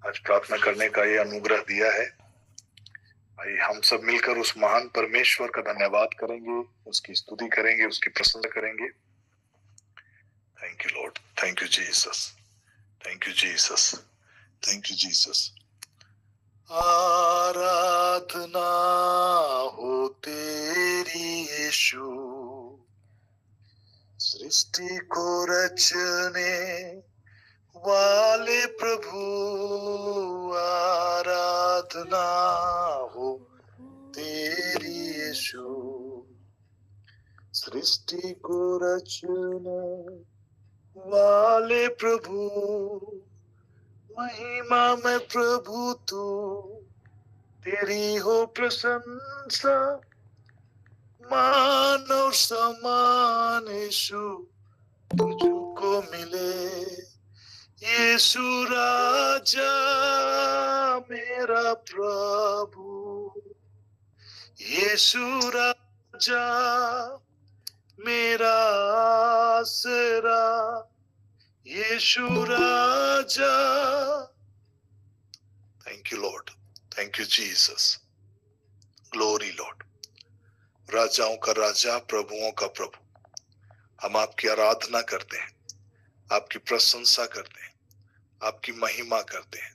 आज प्रार्थना करने का ये अनुग्रह दिया है। भाई हम सब मिलकर उस महान परमेश्वर का धन्यवाद करेंगे, उसकी स्तुति करेंगे, उसकी प्रशंसा करेंगे। Thank you Lord, thank you Jesus, thank you Jesus, thank you Jesus. आराधना हो तेरी यीशु, सृष्टि को रचने वाले प्रभु। आराधना हो तेरी यीशु, सृष्टि को रचने वाले प्रभु। महिमा में प्रभु तू, तेरी हो प्रशंसा, मान और समान यीशु तुझको मिले। यीशु राजा मेरा प्रभु, यीशु राजा मेरा आसरा, यीशु राजा। Thank you Lord, thank you Jesus, glory Lord. राजाओं का राजा, प्रभुओं का प्रभु, हम आपकी आराधना करते हैं, आपकी प्रशंसा करते हैं, आपकी महिमा करते हैं।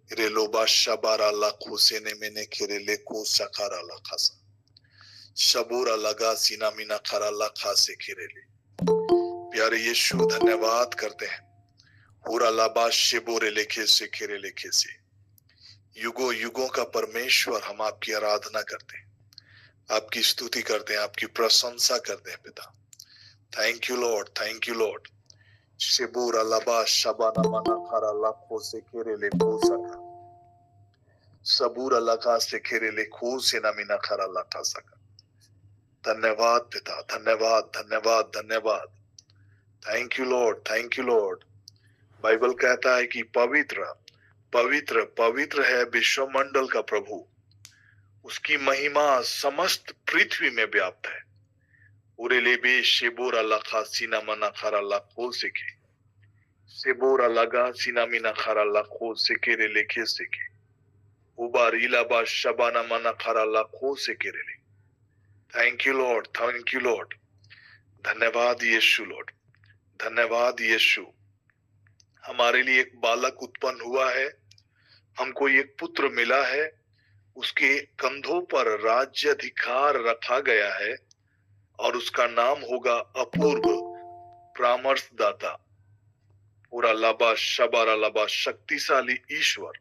रेलोबा शबारा लाखो सेने मैंने खेरे लेको सकारा लाखासा, शबूरा लगा सीना मीना खरा लाखा से खेरेले। प्यारे यीशु धन्यवाद करते हैं। पूरा लाबा शिबोरे लेखे से खेरे लेखे से, युगों युगों का परमेश्वर, हम आपकी आराधना करते हैं, आपकी स्तुति करते हैं, आपकी प्रशंसा करते हैं पिता। Thank you Lord, thank you Lord. शिबोरा लाबा शबाना मना खरा लाखो से खेरे लेको सका, सबूरा लगा से खेरे लेको से नमीना खरा लाखा सका। धन्यवाद पिता, धन्यवाद धन्यवाद धन्यवाद। Thank you Lord, thank you Lord. Bible कहता है कि पवित्र पवित्र पवित्र है विश्वमंडल का प्रभु, उसकी महिमा समस्त पृथ्वी में व्याप्त है। उरेलेबे शेबोरा लखा सीना मना खरा लाखो सेके, शेबोरा लगा सीना मीना खरा लाखो सेके रे लेखे सेके, उबारीला बा शबाना मना खरा लाखो सेके रे ले। Thank you Lord, thank you Lord. धन्यवाद यीशु लॉर्ड, धन्यवाद यीशु। हमारे लिए एक बालक उत्पन्न हुआ है, हमको एक पुत्र मिला है, उसके कंधों पर राज्य अधिकार रखा गया है और उसका नाम होगा अपूर्व परामर्शदाता, पूरा लाबा शबारा लाबा, शक्तिशाली ईश्वर,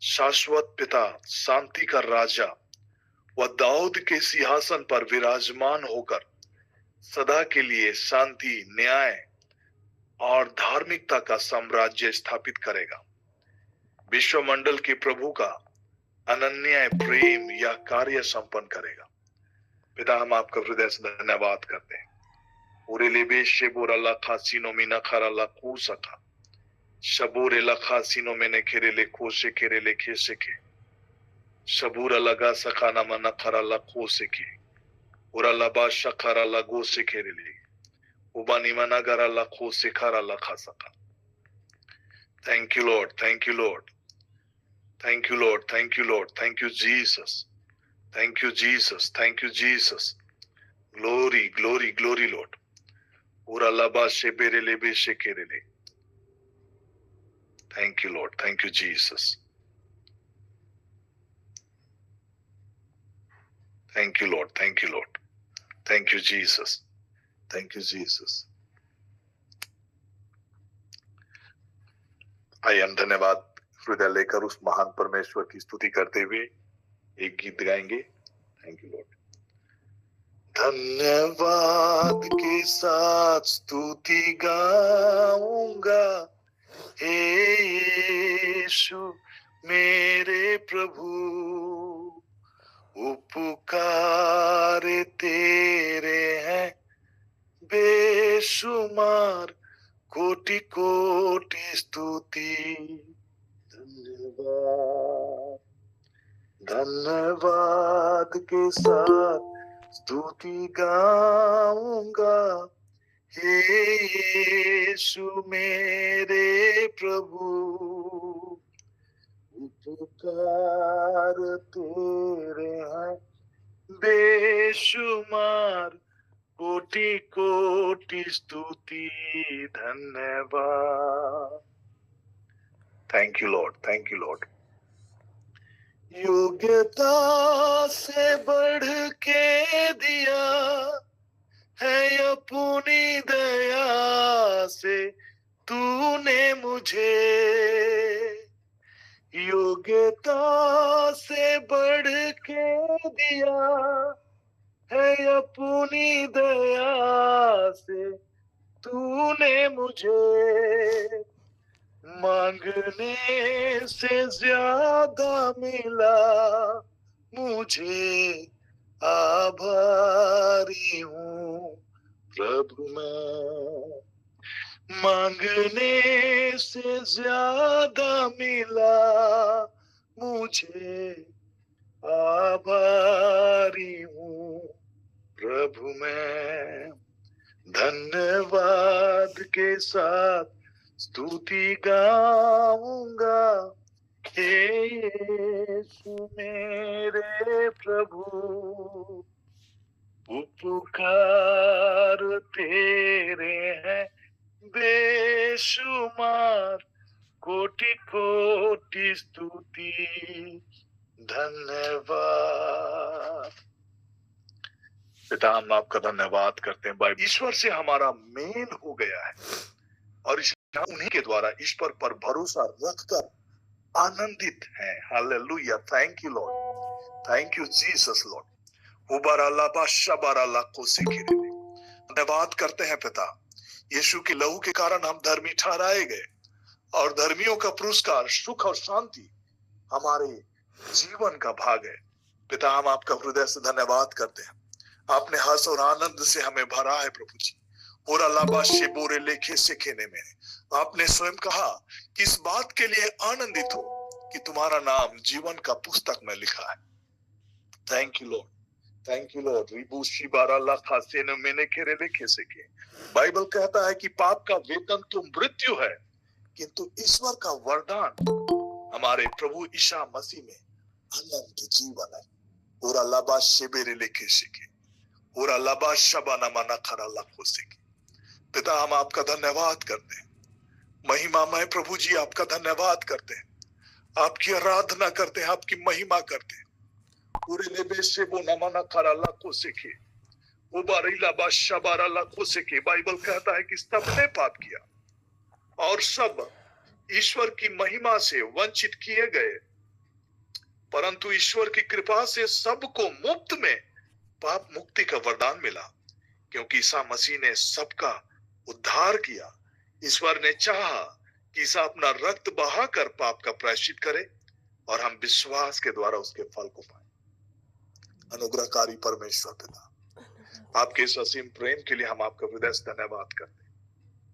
शाश्वत पिता, शांति का राजा। वह दाऊद के सिंहासन पर विराजमान होकर सदा के लिए शांति, न्याय और धार्मिकता का साम्राज्य स्थापित करेगा। विश्वमंडल के प्रभु का अनन्य प्रेम यह कार्य संपन्न करेगा। पिता, हम आपका हृदय से धन्यवाद करते हैं। उरेलेबे शेबोरा लखा सीनो मीना खरा लखू सका, शबोरे लखा सीनो मैंने खेरे लेखो से खेरे लेखे से के, शबूरा लगा सखाना मना खरा लखो से के, उरा लबा शखरा लगो से खेरे ले, उबानी मना गरा लखो से खरा लखा सका। Thank you Lord, thank you Lord, thank you Lord, thank you Lord, thank you Jesus, thank you Jesus, thank you Jesus. Glory glory glory Lord. उरा लबा शेबेरे लेबे शेकेरे ले। Thank you Lord, thank you Jesus, thank you Lord, thank you Lord, thank you Jesus, thank you Jesus. आइए हम धन्यवाद हृदय लेकर उस महान परमेश्वर की स्तुति करते हुए एक गीत गाएंगे। Thank you Lord. धन्यवाद के साथ स्तुति गाऊंगा, हे यीशु मेरे प्रभु। उपकार तेरे हैं बेशुमार, कोटि कोटि स्तुति। धन्यवाद, धन्यवाद के साथ स्तुति गाऊंगा, हे यीशु मेरे प्रभु। उपकार तेरे हैं बेशुमार, कोटि कोटि स्तुति धन्यवाद। Thank you Lord, thank you Lord. योग्यता से बढ़ के दिया है अपनी दया से तूने मुझे, योग्यता से बढ़ के दिया है अपनी दया से तूने मुझे, मांगने से ज्यादा मिला मुझे, आभारी हूँ प्रभु मैं। मांगने से ज्यादा मिला मुझे, आभारी हूँ प्रभु मैं। धन्यवाद के साथ स्तुति गाऊंगा, हे यीशु मेरे प्रभु। उपकार तेरे हैं बेशुमार, कोटि कोटि स्तुति धन्यवाद। पिता हम आपका धन्यवाद करते हैं, बाइबल ईश्वर से हमारा मेल हो गया है और उन्हीं के द्वारा ईश्वर पर भरोसा रखकर आनंदित हैं। Hallelujah, thank you Lord, thank you Jesus Lord. धन्यवाद करते हैं पिता, यीशु के लहू के कारण हम धर्मी ठहराए गए और धर्मियों का पुरस्कार सुख और शांति हमारे जीवन का भाग है। पिता हम आपका हृदय से धन्यवाद करते हैं, आपने हर्ष और आनंद से हमें भरा है प्रभु जी। और अल्लाह बोरे लेखे से खेने में आपने स्वयं कहा कि इस बात के लिए आनंदित हो कि तुम्हारा नाम जीवन का पुस्तक में लिखा है। Thank you Lord, thank you Lord. रिबूशी बारा लाखा से न मैंने खेरे लेखे से के। बाइबल कहता है कि पाप का वेतन तो मृत्यु है, किंतु ईश्वर का वरदान हमारे प्रभु ईसा मसीह में अनंत जीवन है। और अल्लाह शिबेरे लेखे से के और अल्लाह शबाना मना खरा लाखों से के। पिता हम आपका धन्यवाद करते हैं, महिमामय प्रभु जी आपका धन्यवाद करते हैं, आपकी आराधना करते हैं, आपकी महिमा करते हैं। पूरे लेबे से वो नमाना खरा लाखों से के वो बारीला बादशाह 12 लाखों से के। बाइबल कहता है कि सबने पाप किया और सब ईश्वर की महिमा से वंचित किए गए, परंतु ईश्वर की कृपा से सबको मुफ्त में पाप मुक्ति का वरदान मिला, क्योंकि ईसा मसीह ने सबका उद्धार किया। ईश्वर ने चाहा कि ईसा अपना रक्त बहाकर पाप का प्रायश्चित करे और हम विश्वास के द्वारा उसके फल को पाए। अनुग्रहकारी परमेश्वर पिता, आपके इस असीम प्रेम के लिए हम आपका हृदय से धन्यवाद करते हैं।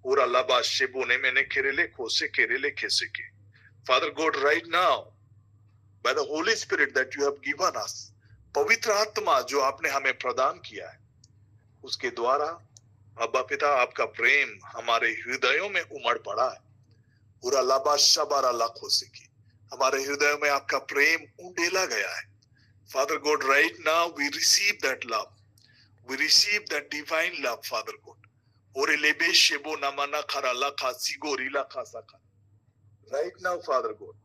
और अल्लाह शिबोने मैंने खेरेले खोसे केरेले खेसे के। Father God, right now by the Holi spirit that you have given us, पवित्र आत्मा जो आपने हमें प्रदान किया है, उसके द्वारा अब्बा पिता आपका प्रेम हमारे हृदयों में उमड़ पड़ा है। पूरा लाबा शबारा लाखों से की हमारे हृदयों में आपका प्रेम उंडेला गया है। Father God, right now we receive that love, we receive that divine love Father God. और लेबे शेबो नमाना खरा लाखा सिगोरी लाखा साखा। Right now Father God,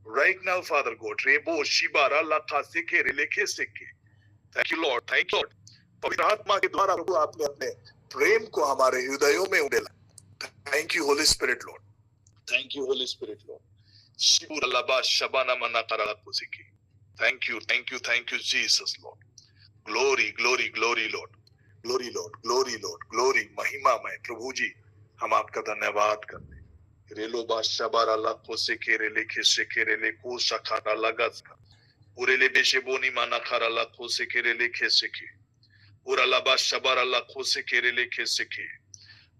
right now Father God, रेबो शिबारा लाखा सेके रेलेखे सेके। Thank you Lord, thank you Lord. पवित्र आत्मा के द्वारा प्रभु आपने अपने प्रेम को हमारे हृदयों में उड़ेला। Thank you Holy Spirit Lord, thank you Holy Spirit Lord. शिबुर लबा शबाना मना करा कुसिकी। Thank you, thank you, thank you Jesus Lord. Glory glory glory Lord, glory Lord, glory Lord, glory. महिमा में प्रभु जी हम आपका धन्यवाद करते हैं। रेलो बा शबारा लाखों से केरेले खिसे केरेले को सखारा लगस उरेले बेशे बोनी माना खरा लाखों से केरेले खिसे के उरालाबा शबारा लाखों से केरेले खिसे के।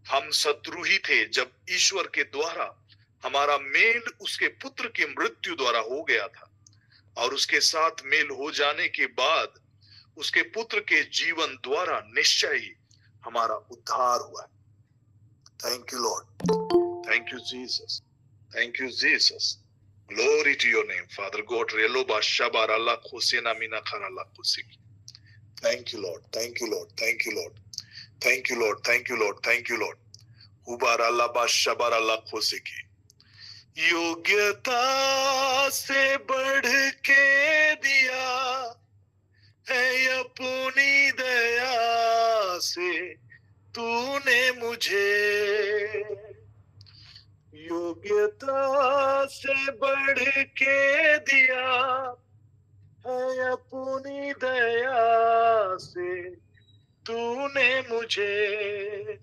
हम शत्रु ही थे जब ईश्वर के द्वारा हमारा मेल उसके पुत्र की मृत्यु द्वारा हो गया था, और उसके साथ मेल हो जाने के बाद उसके पुत्र के जीवन द्वारा निश्चय ही हमारा उद्धार हुआ। Thank you Lord, thank you Jesus, thank you Jesus. Glory to your name, Father God. Relo bashabara la khusina mina khara la khusiki. Thank you, Lord. Thank you, Lord. Thank you, Lord. Thank you, Lord. Thank you, Lord. Thank you, Lord. Hubara la bashabara la khusiki. योग्यता से बढ़ के दिया है अपनी दया से तूने मुझे, योग्यता से बढ़ के दिया है अपनी दया से तूने मुझे,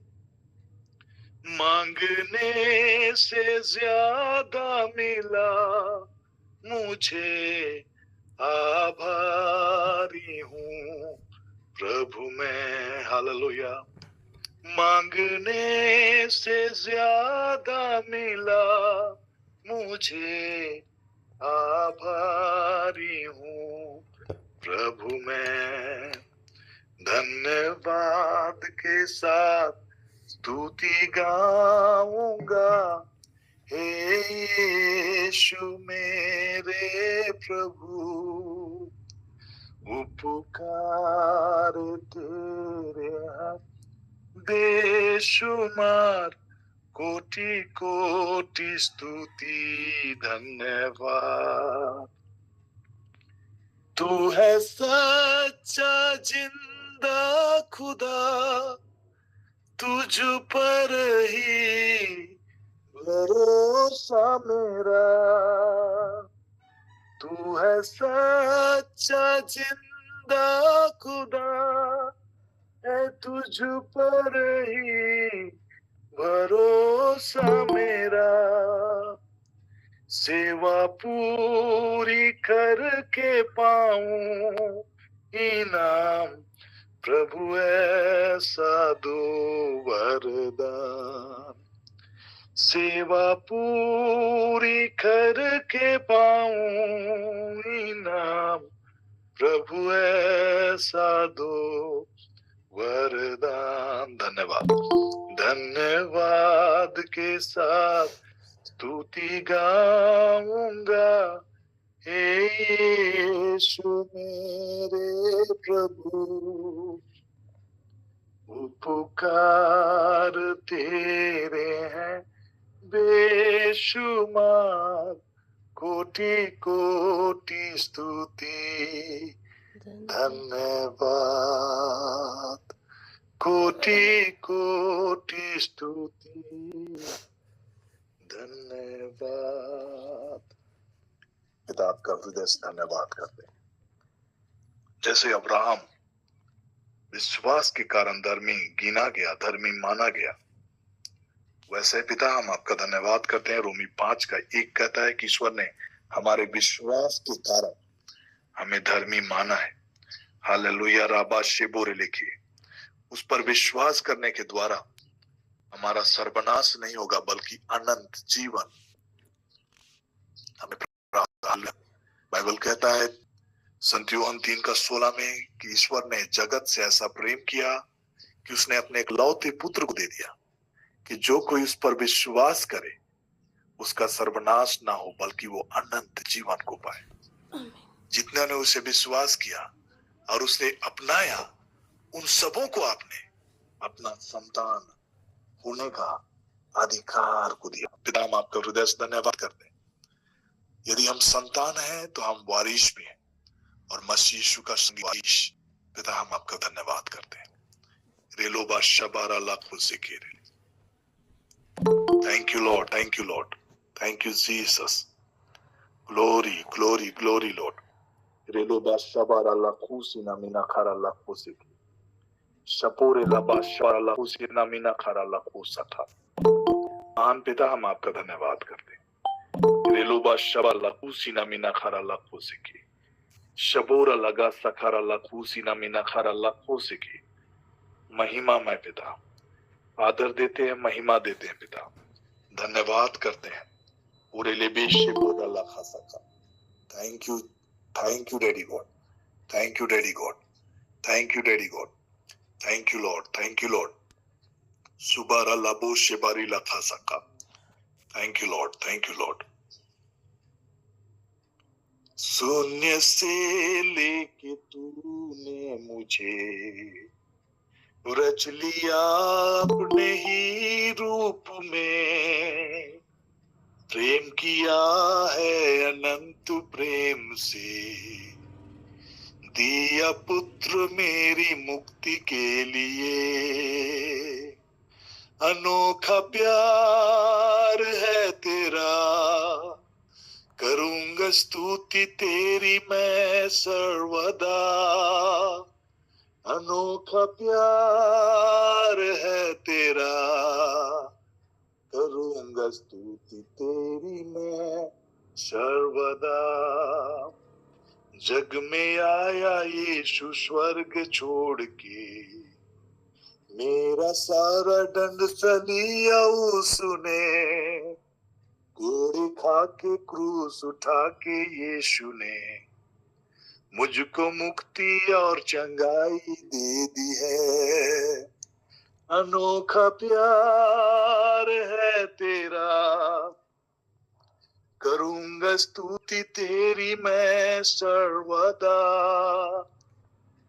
मांगने से ज्यादा मिला मुझे, आभारी हूँ प्रभु मैं। हालेलुया। मांगने से ज्यादा मिला मुझे, आभारी हूँ प्रभु मैं। धन्यवाद के साथ स्तुति गाऊंगा, हे यीशु मेरे प्रभु, उपकार तेरे हैं बेशुमार, कोटि कोटि स्तुति धन्यवाद। तू है सच्चा जिंदा खुदा, तुझ पर ही भरोसा मेरा। तू है सच्चा जिंदा खुदा, है तुझ पर ही भरोसा मेरा। सेवा पूरी करके पाऊं इनाम, प्रभु ऐसा दो वरदान। सेवा पूरी करके पाऊं इनाम, प्रभु ऐसा दो वरदान। धन्यवाद। धन्यवाद के साथ स्तुति गाऊंगा, हे यीशु मेरे प्रभु, उपकार तेरे हैं बेशुमार, कोटि कोटि स्तुति धन्यवाद, कोटि कोटि स्तुति धन्यवाद। पिता आपका हृदय से धन्यवाद करते हैं। जैसे अब्राहम विश्वास के कारण धर्मी गिना गया, धर्मी माना गया, वैसे पिता हम आपका धन्यवाद करते हैं। रोमी 5:1 कहता है कि ईश्वर ने हमारे विश्वास के कारण हमें धर्मी माना है। हालेलुया। राबा शेबोरे लिखिए, उस पर विश्वास करने के द्वारा हमारा सर्वनाश नहीं होगा बल्कि अनंत जीवन हमें प्राप्त। बाइबल कहता है संत यूहन्ना 3:16 में कि ईश्वर ने जगत से ऐसा प्रेम किया कि उसने अपने इकलौते पुत्र को दे दिया कि जो कोई उस पर विश्वास करे उसका सर्वनाश ना हो बल्कि वो अनंत जीवन को पाए। जितने ने उसे विश्वास किया और उसने अपनाया, उन सबों को आपने अपना संतान होने का अधिकार को दिया। पिता हम आपका हृदय से धन्यवाद करते हैं। यदि हम संतान हैं तो हम वारिश भी हैं और मसीह यीशु का वारिश। पिता हम आपका धन्यवाद करते हैं। रेलोबा शबारा लाखों से घेरे। Thank you Lord, thank you Lord, thank you Jesus. Glory glory glory Lord. रेलोबा शबारा लाखों से नामिना खारा लाखों से शपोरे लबा शबारा लाखों से नामिना खारा लाखों सथा। महान पिता हम आपका धन्यवाद करते हैं। रेलोबा शबा लाखों से नामिना खारा लाखों से की शबोरा लगा सखारा लाखों से नामिना खारा लाखों से की। महिमा में पिता आदर देते हैं, महिमा देते हैं पिता, धन्यवाद करते हैं। पूरे लेबेशे बोला लखा सका। Thank you daddy God, thank you daddy God, thank you daddy God, thank you Lord, thank you Lord. सुबारा लाबो शेबारी लखा सका। Thank you Lord, thank you Lord. शून्य से लेके तूने मुझे रच लिया अपने ही रूप में, प्रेम किया है अनंत प्रेम से, दिया पुत्र मेरी मुक्ति के लिए। अनोखा प्यार है तेरा, करूंगा स्तुति तेरी मैं सर्वदा। अनोखा प्यार है तेरा, करूंगा स्तुति तेरी मैं सर्वदा। जग में आया यीशु स्वर्ग छोड़ के, मेरा सारा दंड सलिया उसने, गोली खा के क्रूस उठा के यीशु ने मुझको मुक्ति और चंगाई दे दी है। अनोखा प्यार है तेरा, करूंगा स्तुति तेरी मैं सर्वदा।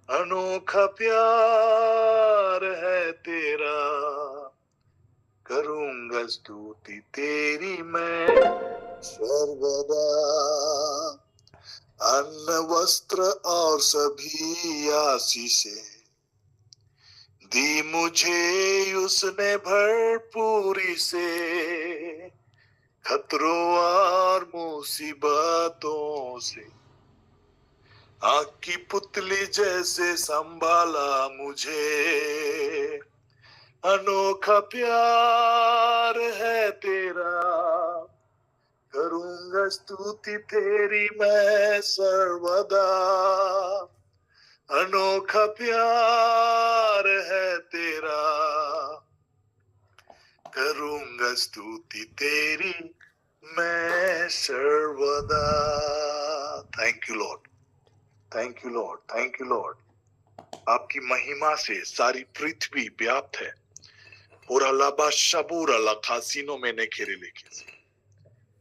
अनोखा प्यार है तेरा, करूंगा स्तुति तेरी मैं सर्वदा। अन्न वस्त्र और सभी आशीषें दी मुझे उसने भरपूरी से, खतरों और मुसीबतों से आग की पुतली जैसे संभाला मुझे। अनोखा प्यार है तेरा, करूंगा स्तुति तेरी मैं सर्वदा। अनोखा प्यार है तेरा, करूंगा स्तुति तेरी मैं सर्वदा। Thank you Lord, thank you Lord, thank you Lord. आपकी महिमा से सारी पृथ्वी व्याप्त है। और अलाबा शबूर अला खासीनो में ने खेरे लेके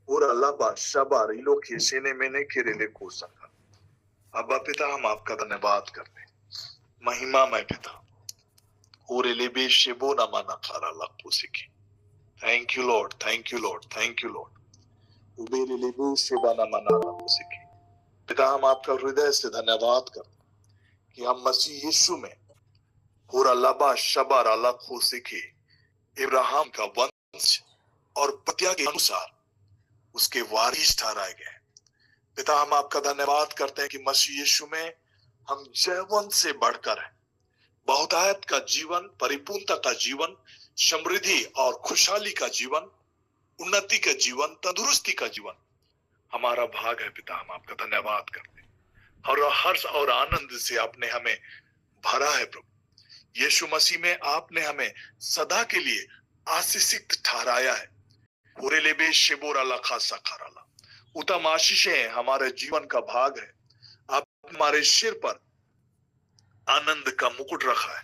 और अलाबा शबार इलो खेसेने में ने खेरे ले को सका। अब्बा पिता, हम आपका धन्यवाद करते हैं, महिमा में पिता। और एलेबे शेबो ना माना खारा लाखो सिकी। Thank you Lord, thank you Lord, thank you Lord. उबेरे लेबू शेबा ना माना लाखो सिकी। पिता, हम आपका हृदय से धन्यवाद करते हैं कि हम मसीह यीशु में और अलाबा शबार अला खो सिकी इब्राहिम का वंश और पतिया के अनुसार उसके वारिस ठहराए गए। पिता, हम आपका धन्यवाद करते हैं कि मसीह यीशु में हम जयवंत से बढ़कर हैं। बहुतायत का जीवन, परिपूर्णता का जीवन, समृद्धि और खुशहाली का जीवन, उन्नति का जीवन, तंदुरुस्ती का जीवन हमारा भाग है। पिता, हम आपका धन्यवाद करते हैं और हर्ष और आनंद से आपने हमें भरा है। प्रभु यीशु मसीह में आपने हमें सदा के लिए आशीषित ठहराया है। उत्तम आशीषें हमारे जीवन का भाग है। आप हमारे सिर पर आनंद का मुकुट रखा है।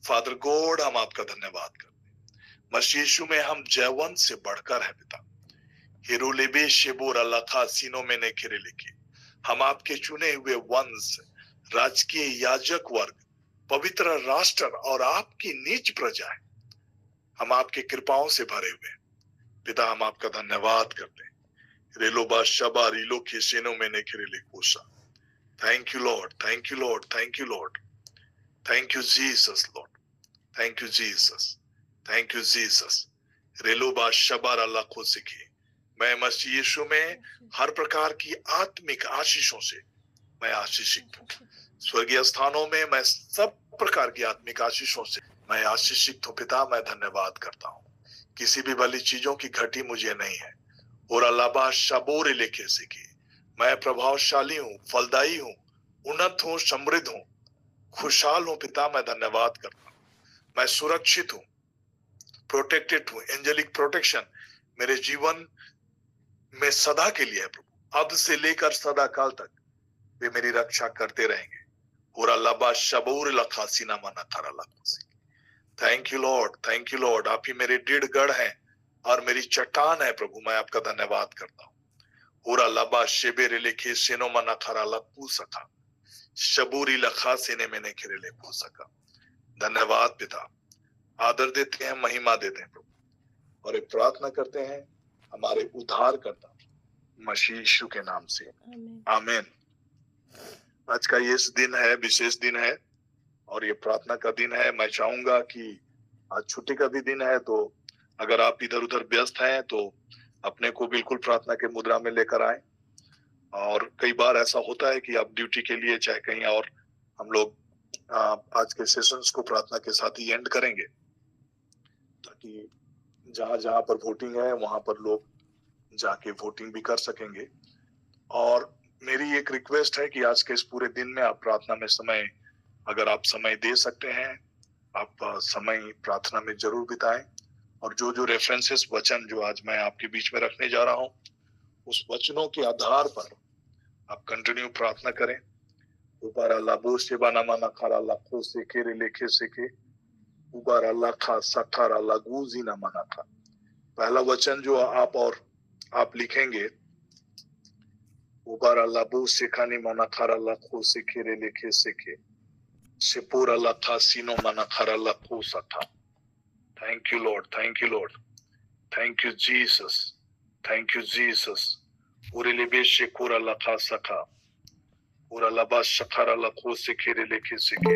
फादर गॉड, हम आपका धन्यवाद करते हैं। मसीह यीशु में हम जयवंत से बढ़कर है पिता। हिरोलेबे शेबोर अल्लाह सीनो में ने खेरे लेके हम आपके चुने हुए वंश, राजकीय याजक वर्ग, पवित्र राष्ट्र और आपकी नीच प्रजा है। हम आपके कृपाओं से भरे हुए पिता, हम आपका धन्यवाद करते हैं। रेलोबा शबा रिलो के सेनो में ने खेरे ले कोसा। Thank you Lord, thank you Lord, thank you Lord, thank you Jesus Lord, thank you Jesus, thank you Jesus. रेलोबा शबार अल्लाह को सीखे। मैं मसीह यीशु में हर प्रकार की आत्मिक आशीषों से मैं आशीषित हूँ। स्वर्गीय स्थानों में मैं सब प्रकार की आत्मिक आशीषों से मैं आशीषित हूँ। पिता, मैं धन्यवाद करता हूँ। किसी भी भली चीजों की घटी मुझे नहीं है। और अलाबा शबोर लेके सीखी। मैं प्रभावशाली हूँ, फलदायी हूँ, उन्नत हूँ, समृद्ध हूँ, खुशहाल हूँ। पिता, मैं धन्यवाद करता हूँ। मैं सुरक्षित हूँ, प्रोटेक्टेड हूँ। एंजेलिक प्रोटेक्शन मेरे जीवन में सदा के लिए है प्रभु। अब से लेकर सदा काल तक वे मेरी रक्षा करते रहेंगे। और अल्लाह शबूर लखासीना मना थारा लखासी। Thank you Lord, thank you Lord. आप ही मेरे दृढ़ गढ़ हैं और मेरी चट्टान है प्रभु, मैं आपका धन्यवाद करता हूँ। पूरा लबा शेबेरे लेखे सेनो मना खरा लपू सका शबूरी लखा सेने मैंने खिरे ले पू सका। धन्यवाद पिता, आदर देते हैं, महिमा देते हैं प्रभु, और एक प्रार्थना करते हैं हमारे उद्धार करता मसीह यीशु के नाम से, आमीन। आज का ये दिन है, विशेष दिन है और ये प्रार्थना का दिन है। मैं चाहूंगा कि आज छुट्टी का भी दिन है, तो अगर आप इधर उधर व्यस्त हैं तो अपने को बिल्कुल प्रार्थना के मुद्रा में लेकर आए। और कई बार ऐसा होता है कि आप ड्यूटी के लिए चाहे कहीं और, हम लोग आज के सेशंस को प्रार्थना के साथ ही एंड करेंगे, ताकि जहां जहां पर वोटिंग है वहां पर लोग जाके वोटिंग भी कर सकेंगे। और मेरी एक रिक्वेस्ट है कि आज के इस पूरे दिन में आप प्रार्थना में समय, अगर आप समय दे सकते हैं, आप समय प्रार्थना में जरूर बिताएं। और जो जो रेफरेंसेस वचन जो आज मैं आपके बीच में रखने जा रहा हूं, उस वचनों के आधार पर आप कंटिन्यू प्रार्थना करें। उबारा लाबो से बाना माना खारा लाखो से केरे लेखे से के उबारा लाखा सखारा लागूजी ना माना था। पहला वचन जो आप लिखेंगे, उबारा लाबो से खानी माना खारा लाखो से केरे लेखे से के सिपूरा लाथा सीनो माना खारा लाखो सथा। Thank you Lord, thank you Lord, thank you Jesus, thank you Jesus. उरेलेबे शेकोरा लाखा सखा उरा लबा शखारा लखो से खेरे लेखे से के।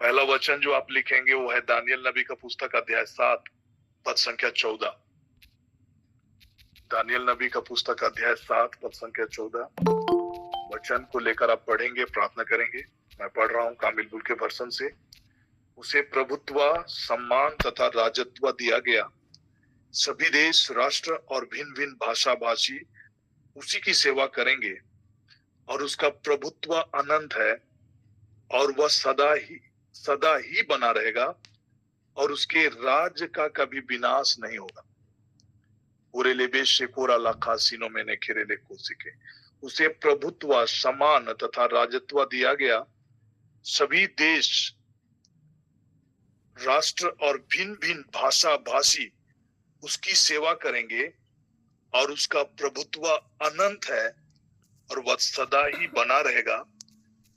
पहला वचन जो आप लिखेंगे वो है दानियल नबी का पुस्तक अध्याय 7 पद संख्या 14। दानियल नबी का पुस्तक अध्याय 7 पद संख्या 14 वचन को लेकर आप पढ़ेंगे, प्रार्थना करेंगे। मैं पढ़ रहा हूं कामिल बुल के वर्षन से। उसे प्रभुत्व, सम्मान तथा राजत्व दिया गया। सभी देश, राष्ट्र और भिन्न भिन्न भाषा भाषी उसी की सेवा करेंगे, और उसका प्रभुत्व अनंत है और वह सदा ही बना रहेगा, और उसके राज्य का कभी विनाश नहीं होगा। उरेलेबे शेकोरा लाखा सीनो मैंने खिरेले कोसिके। उसे प्रभुत्व, सम्मान तथा राजत्व दिया गया। सभी देश, राष्ट्र और भिन्न भिन्न भाषा भाषी उसकी सेवा करेंगे, और उसका प्रभुत्व अनंत है और वह सदा ही बना रहेगा,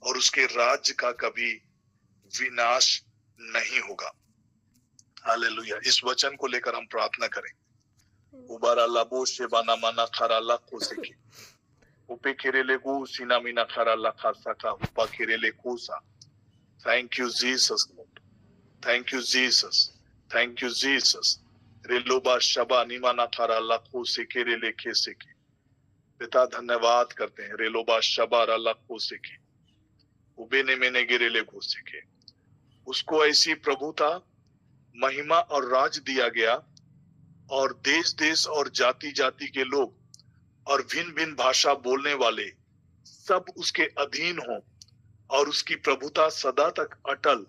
और उसके राज्य का कभी विनाश नहीं होगा। हालेलुया। इस वचन को लेकर हम प्रार्थना करें। उबारा लाबो से बाना माना खरा लाखो से उपे खेरेले को सीना मीना खरा लाखा सका उपा खेरेले कोसा। Thank you Jesus, thank you Jesus, thank you Jesus. रेलोबा शबा निमाना खरा लाखो से खेरेले खेसे के। पिता धन्यवाद करते हैं। रेलोबा शबारा लाखो से के उबेने मैंने गिरेले घोसे के। उसको ऐसी प्रभुता, महिमा और राज दिया गया, और देश देश और जाति जाति के लोग और भिन्न भिन्न भाषा बोलने वाले सब उसके अधीन हों, और उसकी प्रभुता सदा तक अटल,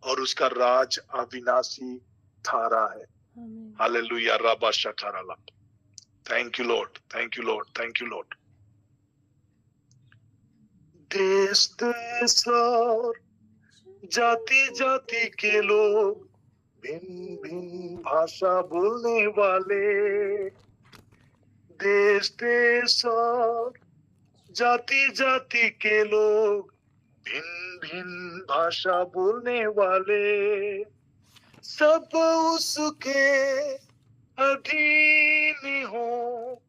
और उसका राज अविनाशी थारा है। हालेलुया। राबा शखारा लक। Thank you Lord, thank you Lord, thank you Lord. देश देश और जाति जाति के लोग, भिन्न भिन्न भाषा बोलने वाले, देश देश और जाति जाति के लोग, भिन्न भिन्न भाषा बोलने वाले, सब उसके अधीन हो,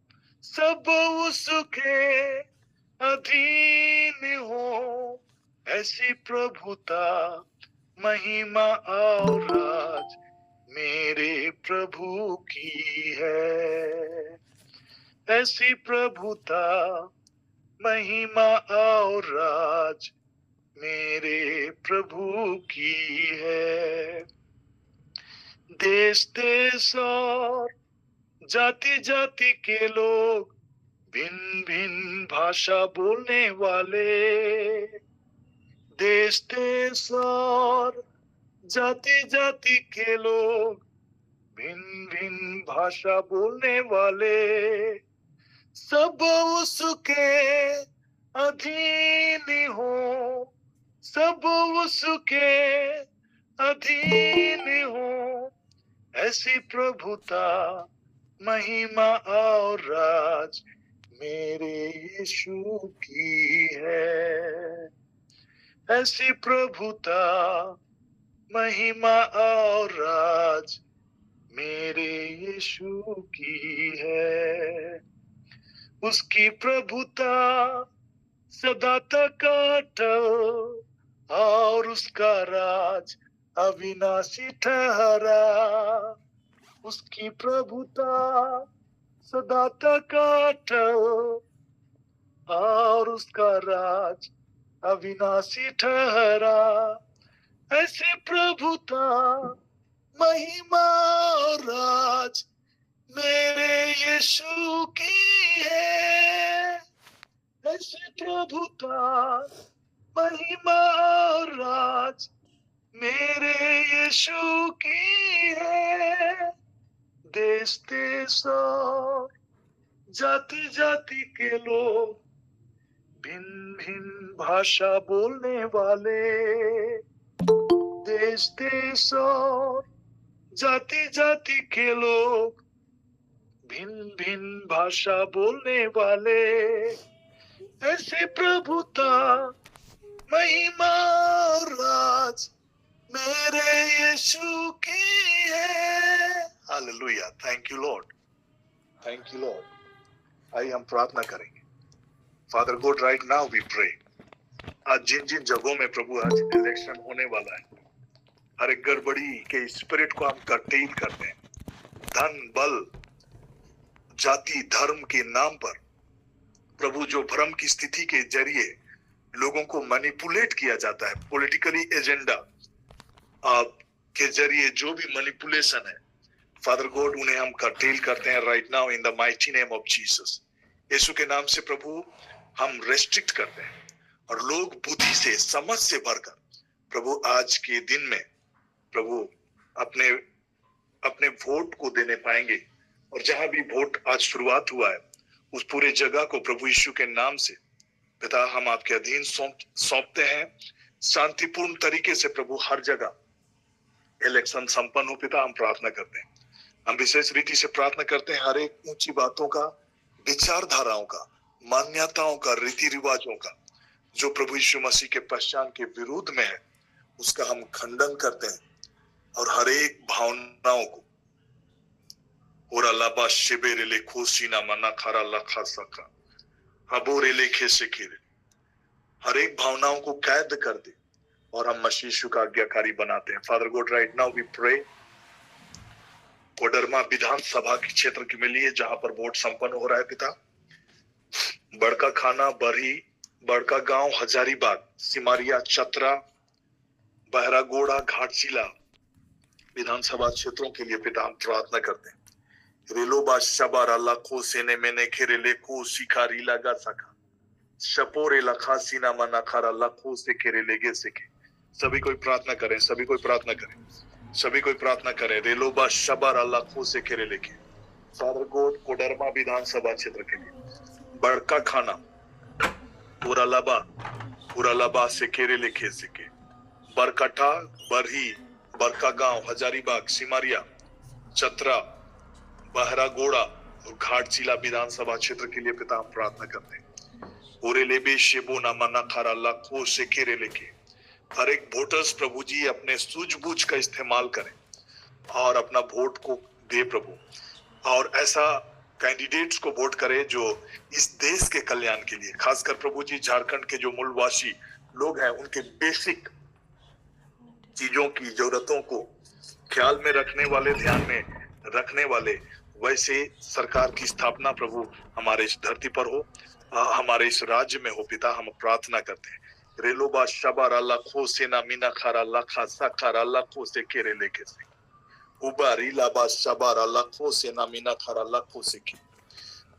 सब उसके अधीन हो। ऐसी प्रभुता, महिमा और राज मेरे प्रभु की है। ऐसी प्रभुता, महिमा और राज मेरे प्रभु की है। देश देश और जाति जाति के लोग, भिन्न भिन्न भाषा बोलने वाले, देश देश और जाति जाति के लोग, भिन्न भिन्न भाषा बोलने वाले, सब उसके अधीन हो, सब उसके अधीन ऐसी प्रभुता महिमा और राज मेरे यीशु की है। ऐसी प्रभुता महिमा और राज मेरे यीशु की है। उसकी प्रभुता सदा तक अटल और उसका राज अविनाशी ठहरा। उसकी प्रभुता सदा तक अटल और उसका राज अविनाशी ठहरा। ऐसी प्रभुता महिमा और राज मेरे यीशु की है। ऐसी प्रभुता महिमा और राज मेरे यीशु की है। देश देश और जाति जाति के लोग, भिन्न भिन्न भाषा बोलने वाले, देश देश और जाति जाति के लोग, भिन्न भिन्न भाषा बोलने वाले, ऐसे प्रभुता महिमा और राज मेरे यीशु की है। Hallelujah, thank you Lord, thank you Lord. आइए हम प्रार्थना करेंगे। Father God, right now we pray. आज जिन जिन जगहों में प्रभु आज इलेक्शन होने वाला है, हर एक गड़बड़ी के स्पिरिट को हम कर्टेल करते हैं। धन बल जाति धर्म के नाम पर प्रभु जो भ्रम की स्थिति के जरिए लोगों को मैनिपुलेट किया जाता है, पॉलिटिकली एजेंडा के जरिए जो भी मैनिपुलेशन है, फादर गॉड उन्हें हम कर्टेल करते हैं right now in the mighty name of Jesus. यीशु के नाम से प्रभु हम रेस्ट्रिक्ट करते हैं और लोग बुद्धि से समझ से भरकर प्रभु आज के दिन में प्रभु अपने अपने वोट को देने पाएंगे। और जहां भी वोट आज शुरुआत हुआ है उस पूरे जगह को प्रभु यीशु के नाम से पिता हम आपके अधीन सौंपते हैं। शांतिपूर्ण तरीके से प्रभु हर जगह इलेक्शन संपन्न हो पिता, हम प्रार्थना करते हैं। हम विशेष रीति से प्रार्थना करते हैं हर एक ऊंची बातों का, विचारधाराओं का, मान्यताओं का, रीति रिवाजों का जो प्रभु यीशु मसीह के पहचान के विरुद्ध में है, उसका हम खंडन करते हैं। और हर एक भावनाओं को और अल्लाह शिबेरे ले खोसीना मना खारा लखा सका हबोरे लेखे से खेरे, हर एक भावनाओं को कैद कर दे और हम मसीह यीशु का आज्ञाकारी बनाते हैं। Father God, right now we pray Koderma विधानसभा के क्षेत्र के में लिए जहां पर वोट संपन्न हो रहा है पिता, बड़का खाना, बरही, बड़का गांव, हजारीबाग, सिमारिया, चतरा, बहरागोड़ा, घाटशिला विधानसभा क्षेत्रों के लिए पिता हम प्रार्थना करते हैं। रेलोबा शबारा लाखो सेने मैंने खेरे लेको शिकारी लगा सका शपोरे लखा सीना मना खारा लाखो से खेरे लेगे से के। सभी कोई प्रार्थना करें, सभी कोई प्रार्थना करें, सभी कोई प्रार्थना करें। रेलोबा शबारा लाखो से खेरे लेके फादर गॉड कोडरमा विधानसभा क्षेत्र के लिए बड़का खाना, पुरालाबा से खेरे लेके से के, बरकटा, बरही, बरका गांव, हजारीबाग, सिमारिया, चतरा, बहरागोड़ा और घाटशिला विधानसभा क्षेत्र के लिए पिता हम प्रार्थना करते हैं। ओरेलेबे शेबोना मना खारा लाखो से खेरे लेके हर एक वोटर्स प्रभु जी अपने सूझबूझ का इस्तेमाल करें और अपना वोट को दे प्रभु, और ऐसा कैंडिडेट्स को वोट करे जो इस देश के कल्याण के लिए, खासकर प्रभु जी झारखंड के जो मूलवासी लोग हैं उनके बेसिक चीजों की जरूरतों को ख्याल में रखने वाले, ध्यान में रखने वाले वैसे सरकार की स्थापना प्रभु हमारे इस धरती पर हो, हमारे इस राज्य में हो पिता, हम प्रार्थना करते हैं। रेलोबा शबारा लाखो सेना मीना खारा लाखा साखारा लाखो से केरे लेके से उबारी लाबा शबारा लाखो सेना मीना खारा लाखो से के।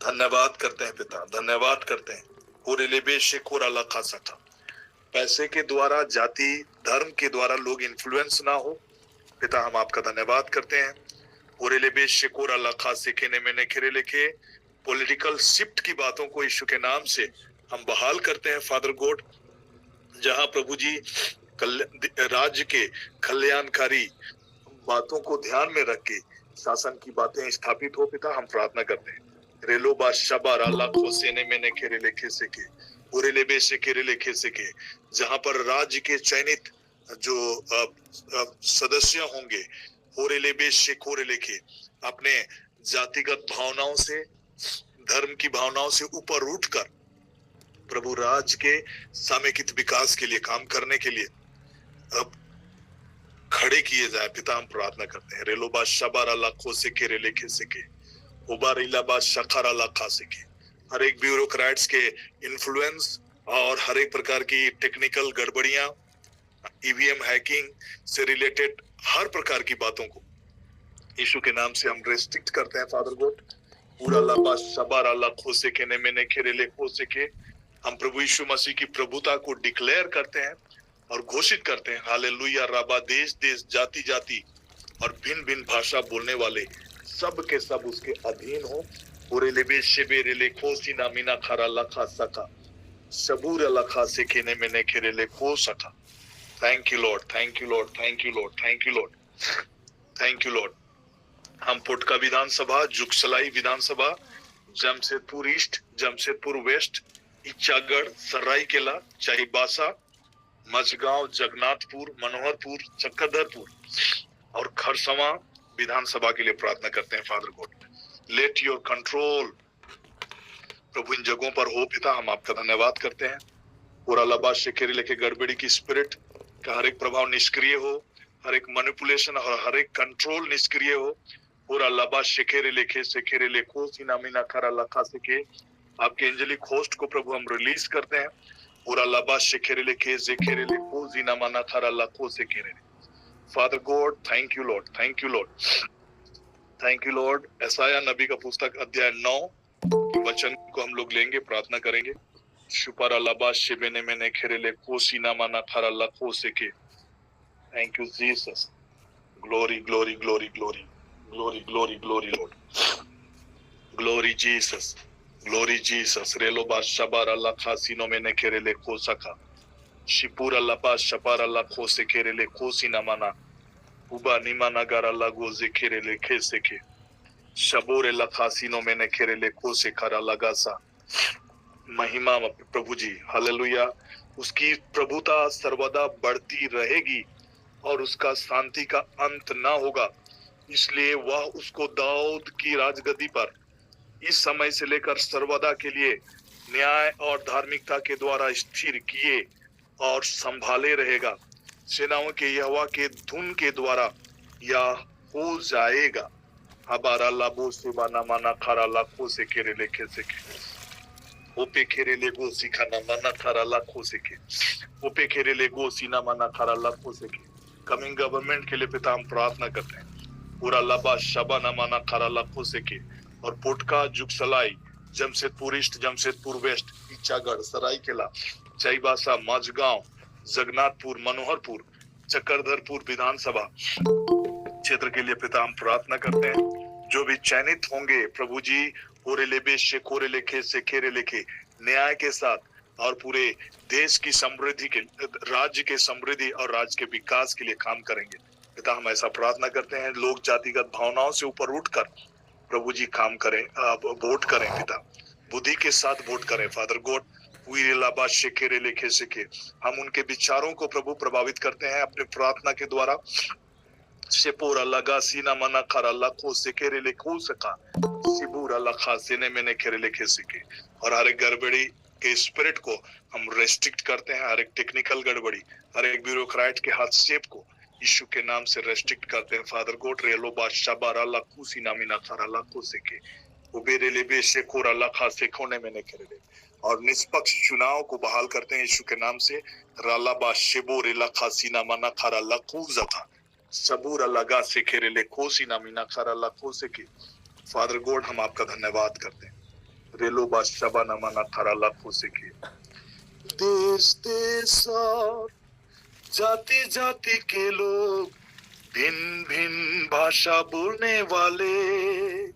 धन्यवाद करते हैं पिता, धन्यवाद करते हैं। कोरेलेबे शेकोरा लाखा सका, पैसे के द्वारा, जाति धर्म के द्वारा लोग इन्फ्लुएंस ना हो पिता, हम आपका धन्यवाद करते हैं। ओरेलेबे शेकोरा लाखा से केने मैंने खेरे लेके पॉलिटिकल शिफ्ट की बातों को यीशु के नाम से हम बहाल करते हैं फादर गॉड। जहां प्रभु जी राज्य के कल्याणकारी बातों को ध्यान में रख के शासन की बातें स्थापित हो पिता, हम प्रार्थना करते हैं। रेलो बाशाबारा लाखों सेने में खेरे लेखे से के उरेले बेसे खेरे लेखे से के, जहां पर राज्य के चयनित जो सदस्य होंगे, होरेले बेसे खोरे लेखे अपने जातिगत भावनाओं से, धर्म की भावनाओं से ऊपर उठकर प्रभु राज के सामूहिक विकास के लिए काम करने के लिए अब खड़े किए जाए पिता, हम प्रार्थना करते हैं। रेलोबा शबारा लाखों से के रेले से के उबारिलाबा शखारा लाखा से के, हर एक ब्यूरोक्रेट्स के इन्फ्लुएंस और हर एक प्रकार की टेक्निकल गड़बड़ियां, ईवीएम हैकिंग से रिलेटेड हर प्रकार की बातों को यीशु के नाम से हम रेस्ट्रिक्ट करते हैं फादर गॉड। पूरा लाबा शबारा लाखों से के ने मैंने खेरेले खो से के, हम प्रभु यीशु मसीह की प्रभुता को डिक्लेयर करते हैं और घोषित करते हैं। हालेलुया। राबा देश देश, जाति जाति और भिन्न भिन्न भाषा बोलने वाले सब के सब उसके अधीन हो। पूरे बे शेबेरे ले खोसी ना मीना खरा लखा सका सबूर लखा से केने मैंने खेरेले खो सका। Thank you Lord, thank you Lord, thank you Lord, thank you Lord, thank you Lord. हम पुटका विधानसभा, जुगसलाई विधानसभा, जमशेदपुर ईस्ट, जमशेदपुर वेस्ट, इच्छागढ़, सरायकेला, चाईबासा, मझगांव, जगन्नाथपुर, मनोहरपुर, चक्रधरपुर और खरसवा विधानसभा के लिए प्रार्थना करते हैं Father God. Let your control प्रभु इन जगहों पर हो पिता, हम आपका धन्यवाद करते हैं। पूरा लबा शेखेरी लेके गड़बड़ी की स्पिरिट का हर एक प्रभाव निष्क्रिय हो, हर एक मैनिपुलेशन और हर एक कंट्रोल निष्क्रिय हो। पूरा लबा शेखेरे लेखे सेखेरे लेखो सीनामीना खरा लखा सेके, आपके एंजेलिक होस्ट को प्रभु हम रिलीज करते हैं। पूरा लबा शेखेरे लेखे सेखेरे लेखो सीनामाना खरा लखो सेखेरे। Father God, thank you Lord, thank you Lord, thank you Lord. यशायाह नबी का पुस्तक अध्याय 9 के वचन को हम लोग लेंगे, प्रार्थना करेंगे। शुपारा लबा शेबेने मैंने खेरे लेखो सीनामाना खरा लखो सेके। Thank you Jesus. Glory glory glory glory glory glory glory Lord, glory Jesus, glory Jesus. रेलो बा शबारा लखा सीनो में ने खेरे ले खो सका, शिपुरा लबा शबारा लखो से खेरे ले खो सीना माना, उबा निमा नगारा लगो जे खेरे ले खे से के, शबोरे लखा सीनो में ने खेरे ले खो से खरा लगा सा। महिमा प्रभु जी, हालेलुया। उसकी प्रभुता सर्वदा बढ़ती रहेगी और उसका शांति का अंत ना होगा, इसलिए वह उसको दाऊद की राजगद्दी पर इस समय से लेकर सर्वदा के लिए न्याय और धार्मिकता के द्वारा स्थिर किए और संभाले रहेगा। सेनाओं के यहोवा के धुन के द्वारा यह हो जाएगा। हबारा लाबो से बाना माना खारा लाखों से केरे लेखे से के, ओपे खेरे ले गो सिखाना माना खारा लाखों से के, ओपे खेरे ले गो सीना माना खारा लाखों से के। कमिंग गवर्नमेंट के लिए पिता हम प्रार्थना करते हैं। पूरा लबा शबा न माना खारा लाखों से के, और पोटका, जुगसलाई, जमशेदपुर ईस्ट, जमशेदपुर वेस्ट, इच्छागढ़, सरायकेला, चाईबासा, माझगांव, जगन्नाथपुर, मनोहरपुर, चक्रधरपुर विधानसभा क्षेत्र के लिए पिता हम प्रार्थना करते हैं। जो भी चयनित होंगे प्रभु जी, होरेले बेशे कोरे लेखे से खेरे लेखे न्याय के साथ और पूरे देश की समृद्धि के, राज्य के समृद्धि और राज्य के विकास के लिए काम करेंगे पिता, हम ऐसा प्रार्थना करते हैं। लोग जातिगत भावनाओं से ऊपर उठकर प्रभु जी काम करें, वोट करें पिता, बुद्धि के साथ वोट करें फादर गॉड। शेखेरे लेखे सेके, हम उनके विचारों को प्रभु प्रभावित करते हैं अपने प्रार्थना के द्वारा। शेपोरा लगा सीना मना खरा लखो सेकेरे लेखो सका, सिबूरा लखा सीने में ने खेरे लेखे सेके, और हर एक गड़बड़ी के स्पिरिट को हम रेस्ट्रिक्ट करते हैं। हर एक टेक्निकल गड़बड़ी, हर एक ब्यूरोक्रेट के हस्तक्षेप को यीशु के नाम से रेस्ट्रिक्ट करते हैं फादर गॉड। रेलो बादशाह बारा लाखू सीनामिना खारा लाखो सेके, उबेरे लेबे शेकोरा लखा सेकोने में ने खेरे, और निष्पक्ष चुनाव को बहाल करते हैं यीशु के नाम से। राला बा शेबोरे लखा सीनामाना खारा लाखू जका, सबूरा लगा से खेरे ले खोसी नामिना खारा लाखो सेके। फादर गॉड हम आपका धन्यवाद करते हैं। रेलो बादशाह नामाना खारा लाखो सेके। देश देश और जाति जाति के लोग, भिन्न भिन्न भाषा बोलने वाले,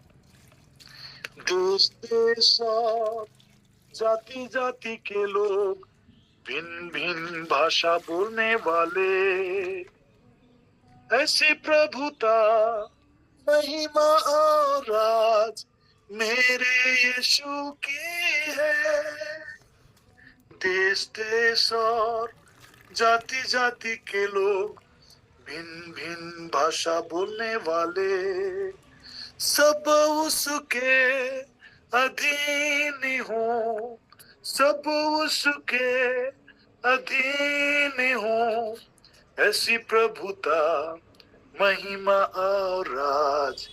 देश देश और जाति जाति के लोग, भिन्न भिन्न भाषा बोलने वाले, ऐसी प्रभुता महिमा और राज मेरे यीशु की है। देश देश और जाति जाति के लोग, भिन्न भिन्न भाषा बोलने वाले, सब उसके अधीन हो, सब उसके अधीन हो। ऐसी प्रभुता, महिमा और राज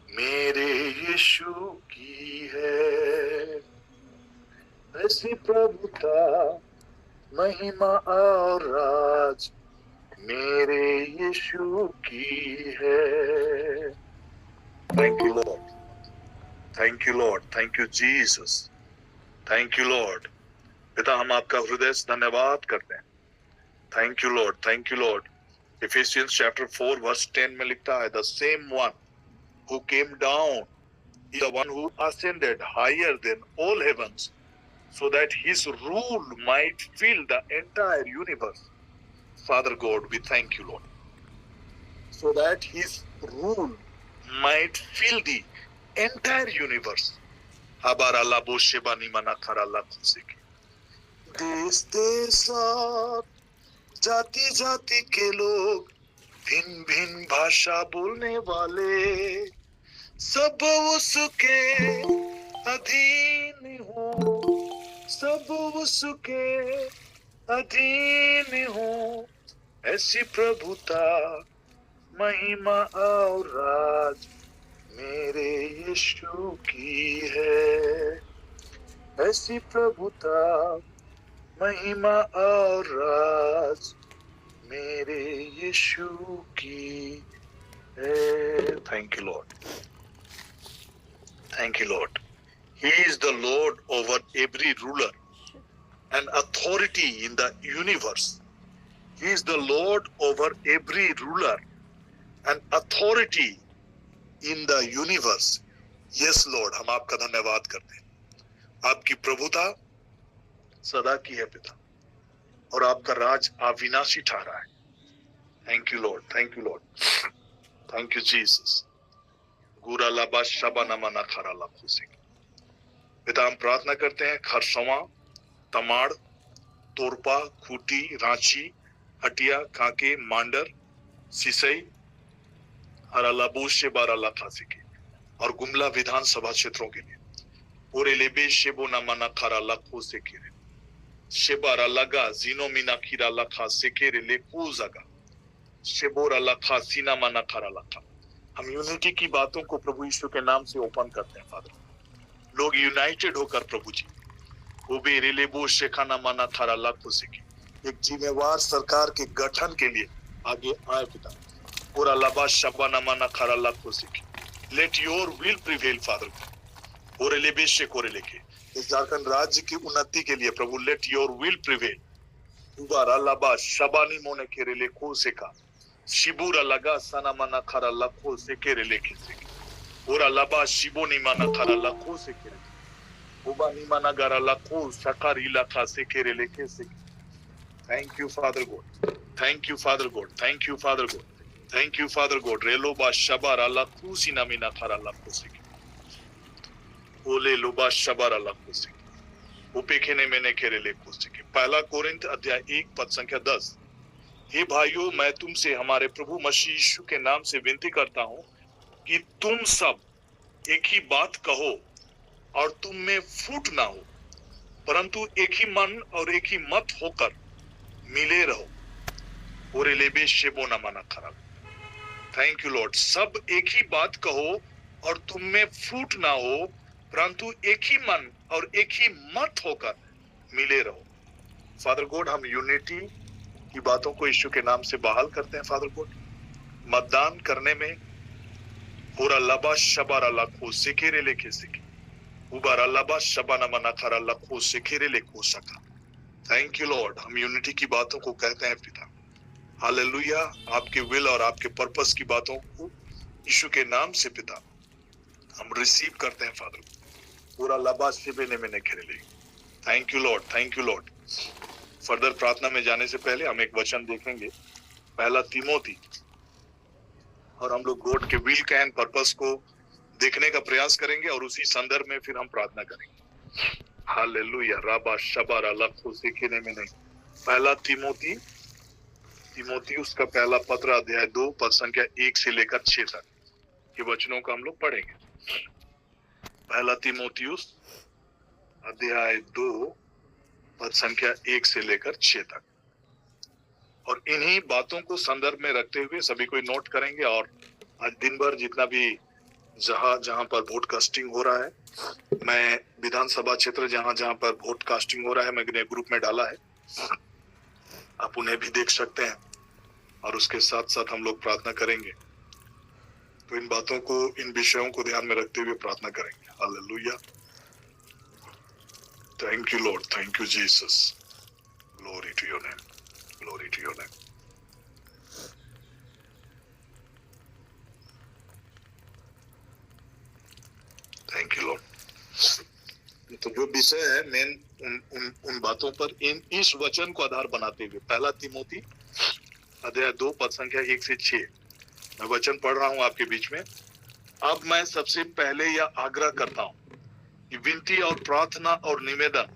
मेरे यीशु की है। ऐसी प्रभुता, महिमा और राज मेरे यीशु की है। Thank you Lord, thank you Lord, thank you Jesus, thank you Lord. पिता, हम आपका हृदय से धन्यवाद करते हैं। Thank you Lord, thank you Lord. Ephesians chapter 4 verse 10 में लिखता है, the same one who came down is the one who ascended higher than all heavens, so that his rule might fill the entire universe. Father God, we thank you, Lord. So that his rule might fill the entire universe. Habar Allah boshebani manakar Allah kusiki. देश देश और जाति जाति के लोग, भिन्न भिन्न भाषा बोलने वाले, सब उसके अधीन हो, सब उसके अधीन हो। ऐसी प्रभुता, महिमा और राज मेरे यीशु की है। ऐसी प्रभुता, महिमा और राज मेरे यीशु की है। Thank you, Lord. Thank you, Lord. He is the Lord over every ruler and authority in the universe. He is the Lord over every ruler and authority in the universe. Yes, Lord, हम आपका धन्यवाद करते हैं। आपकी प्रभुता सदा की है पिता, और आपका राज अविनाशी ठहरा है। Thank you, Lord. Thank you, Lord. Thank you, Jesus. गुरा लाबा शबाना मना खरा लाखुसिक। पिता, हम प्रार्थना करते हैं खरसवा, तमाड़, तोरपा, खूटी, रांची, हटिया, कांके, मांडर, सिसई, हरालाबूश से बाराला खासिके और गुमला विधानसभा क्षेत्रों के लिए और एलेबे शेबोना मना खरा लाखो से केरे शेबारा लगा जीनो मीना खीरा लखा से केरे ले कूजागा शेबोरा लखा सीना मना खरा लखा। हम यूनिटी की बातों को प्रभु यीशु के नाम से ओपन करते हैं फादर। लोग यूनाइटेड होकर प्रभु जी ओबे रेलेबो शेखाना मना खरा लाखो से एक जिम्मेवार सरकार के गठन के लिए आगे आए पिता। और अल्लाह शबाना मना खरा लाखो से let your will prevail father. और एलेबे शेकोरे लेके इस झारखंड राज्य की उन्नति के लिए प्रभु लेट योर विल प्रिवेल। उबार अल्लाह शबानी मोने केरे लेको से का शिबुरा लगा सना मना खरा लाखो से केरे लेके से और अल्लाह शिबोनी मना खरा लाखो से केरे उबानी मना गारा लाखो सकारी लाखा से केरे लेके से। Thank you Father God, thank you Father God, thank you Father God, thank you Father God. रेलोबा शबारा लाखो सीना मीना खरा लाखो से ओले लोबा शबारा लाखो से उपेखेने मैंने केरे लेको से। पहला कोरिन्थ अध्याय 1 पद संख्या 10। हे भाइयों, मैं तुमसे हमारे प्रभु मसीह यीशु के नाम से विनती करता हूं कि तुम सब एक ही बात कहो और तुम में फूट ना हो, परंतु एक ही मन और एक ही मत होकर मिले रहो। और लेबे शेबो न मना खराब। Thank you Lord. सब एक ही बात कहो और तुम में फूट ना हो, परंतु एक ही मन और एक ही मत होकर मिले रहो। फादर गॉड, हम यूनिटी की बातों को यीशु के नाम से बहाल करते हैं फादर गॉड। मतदान करने में पूरा लबा शबारा लाखो सिकेरे लेके सिके उबारा लबा शबाना मना खरा लाखो सिकेरे लेको सका। Thank you Lord. हम यूनिटी की बातों को कहते हैं पिता। हालेलुया। आपके विल और आपके पर्पस की बातों को यीशु के नाम से पिता हम रिसीव करते हैं फादर। पूरा लबा शिबे ने मैंने खेले ले। Thank you Lord, thank you Lord. Further प्रार्थना में जाने से पहले हम एक वचन देखेंगे। पहला तिमोथी और हम लोग गॉड के विल का एंड पर्पस को देखने का प्रयास करेंगे और उसी संदर्भ में फिर हम प्रार्थना करेंगे। हालेलुया। राबा शबारा लखो सीखने में नहीं। पहला तिमोथियुस का पहला पत्र अध्याय 2 पद संख्या 1 से लेकर 6 तक के वचनों का हम लोग पढ़ेंगे। पहला तिमोथियुस अध्याय 2 पद संख्या 1 से लेकर 6 तक। और इन्हीं बातों को संदर्भ में रखते हुए सभी कोई नोट करेंगे। और आज दिन भर जितना भी जहां पर वोटकास्टिंग हो रहा है, मैं विधानसभा क्षेत्र जहां पर वोटकास्टिंग हो रहा है मैंने ग्रुप में डाला है, आप उन्हें भी देख सकते हैं। और उसके साथ साथ हम लोग प्रार्थना करेंगे। तो इन बातों को, इन विषयों को ध्यान में रखते हुए प्रार्थना करेंगे। Hallelujah. Thank you Lord, thank you Jesus, glory to your name, glory to your name. Thank you Lord. तो जो विषय है मेन उन बातों पर इस वचन को आधार बनाते हुए पहला तिमोथी अध्याय 2 पद संख्या 1 से 6 मैं वचन पढ़ रहा हूं आपके बीच में। अब मैं सबसे पहले यह आग्रह करता हूं कि विनती और प्रार्थना और निवेदन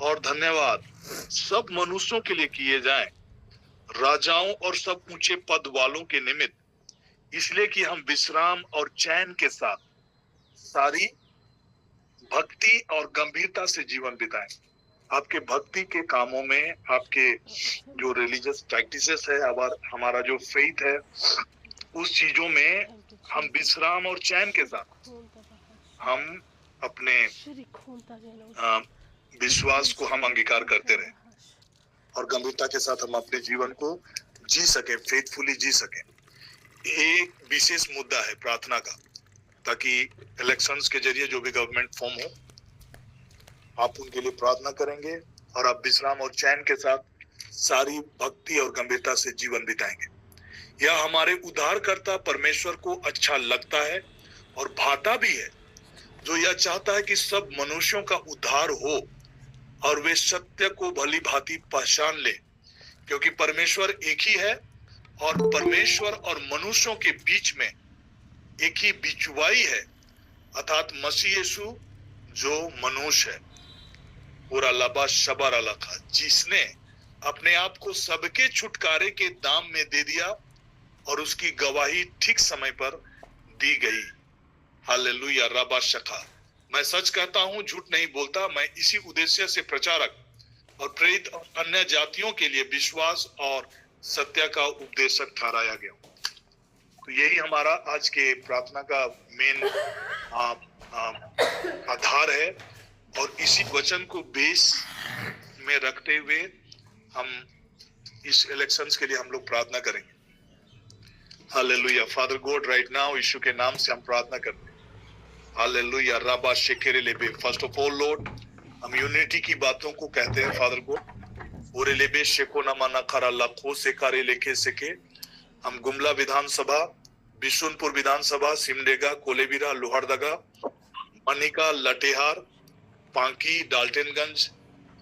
और धन्यवाद सब मनुष्यों के लिए किए जाएं, राजाओं और सब ऊंचे पद वालों के निमित्त, इसलिए कि हम विश्राम और चैन के साथ सारी भक्ति और गंभीरता से जीवन बिताएं। आपके भक्ति के कामों में, आपके जो रिलीजियस प्रैक्टिसेस है, हमारा जो फेथ है, उस चीजों में हम विश्राम और चैन के साथ हम अपने विश्वास को हम अंगीकार करते रहे और गंभीरता के साथ हम अपने जीवन को जी सके, फेथफुली जी सके। एक विशेष मुद्दा है प्रार्थना का, ताकि इलेक्शंस के जरिए जो भी गवर्नमेंट फॉर्म हो, आप उनके लिए प्रार्थना करेंगे और आप विश्राम और चैन के साथ सारी भक्ति और गंभीरता से जीवन बिताएंगे। यह हमारे उद्धारकर्ता परमेश्वर को अच्छा लगता है और भाता भी है, जो यह चाहता है कि सब मनुष्यों का उद्धार हो और वे सत्य को भली भांति पहचान ले, क्योंकि परमेश्वर एक ही है और परमेश्वर और मनुष्यों के बीच में एक ही बिचवाई है, अर्थात मसीह यीशु जो मनुष्य है, पूरा लबा शबर अलखा, जिसने अपने आप को सबके छुटकारे के दाम में दे दिया और उसकी गवाही ठीक समय पर दी गई। हालेलुया। रबा शखा। मैं सच कहता हूं, झूठ नहीं बोलता। मैं इसी उद्देश्य से प्रचारक और प्रेरित और अन्य जातियों के लिए विश्वास और सत्य का उपदेशक ठहराया गया। तो यही हमारा आज के प्रार्थना का मेन आधार है और इसी वचन को बेस में रखते हुए हम इस इलेक्शंस के लिए हम लोग प्रार्थना करेंगे। Hallelujah. Father God, right now यीशु के नाम से हम प्रार्थना करते हैं। हालेलुया। रबा शेकेरे लेबे। फर्स्ट ऑफ ऑल लॉर्ड, हम यूनिटी की बातों को कहते हैं फादर गॉड। ओरे लेबे शेको ना माना खरा लाखो से कारे लेके सेके। हम गुमला विधानसभा, बिशुनपुर विधानसभा, सिमडेगा, कोलेबिरा, लोहरदगा, मनिका, लटेहार, पांकी, डाल्टनगंज,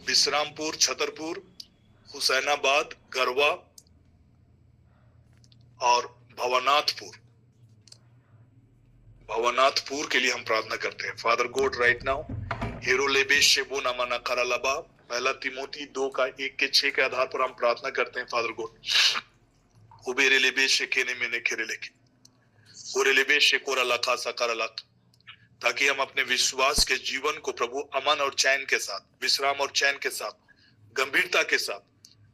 विश्रामपुर, छतरपुर, हुसैनाबाद, गरवा और भवनाथपुर के लिए हम प्रार्थना करते हैं। फादर गॉड, राइट नाउ हेरो लेबे शेबो नामाना करालाबा, पहला तिमोथी 2 का 1 के 6 के आधार पर हम प्रार्थना करते हैं। फादर गॉड उबेरे लेबे शेकेने में खेरे लेके ओरे लेबे शेकोरा लाखा सकारा लाख, ताकि हम अपने विश्वास के जीवन को प्रभु अमन और चैन के साथ, विश्राम और चैन के साथ, गंभीरता के साथ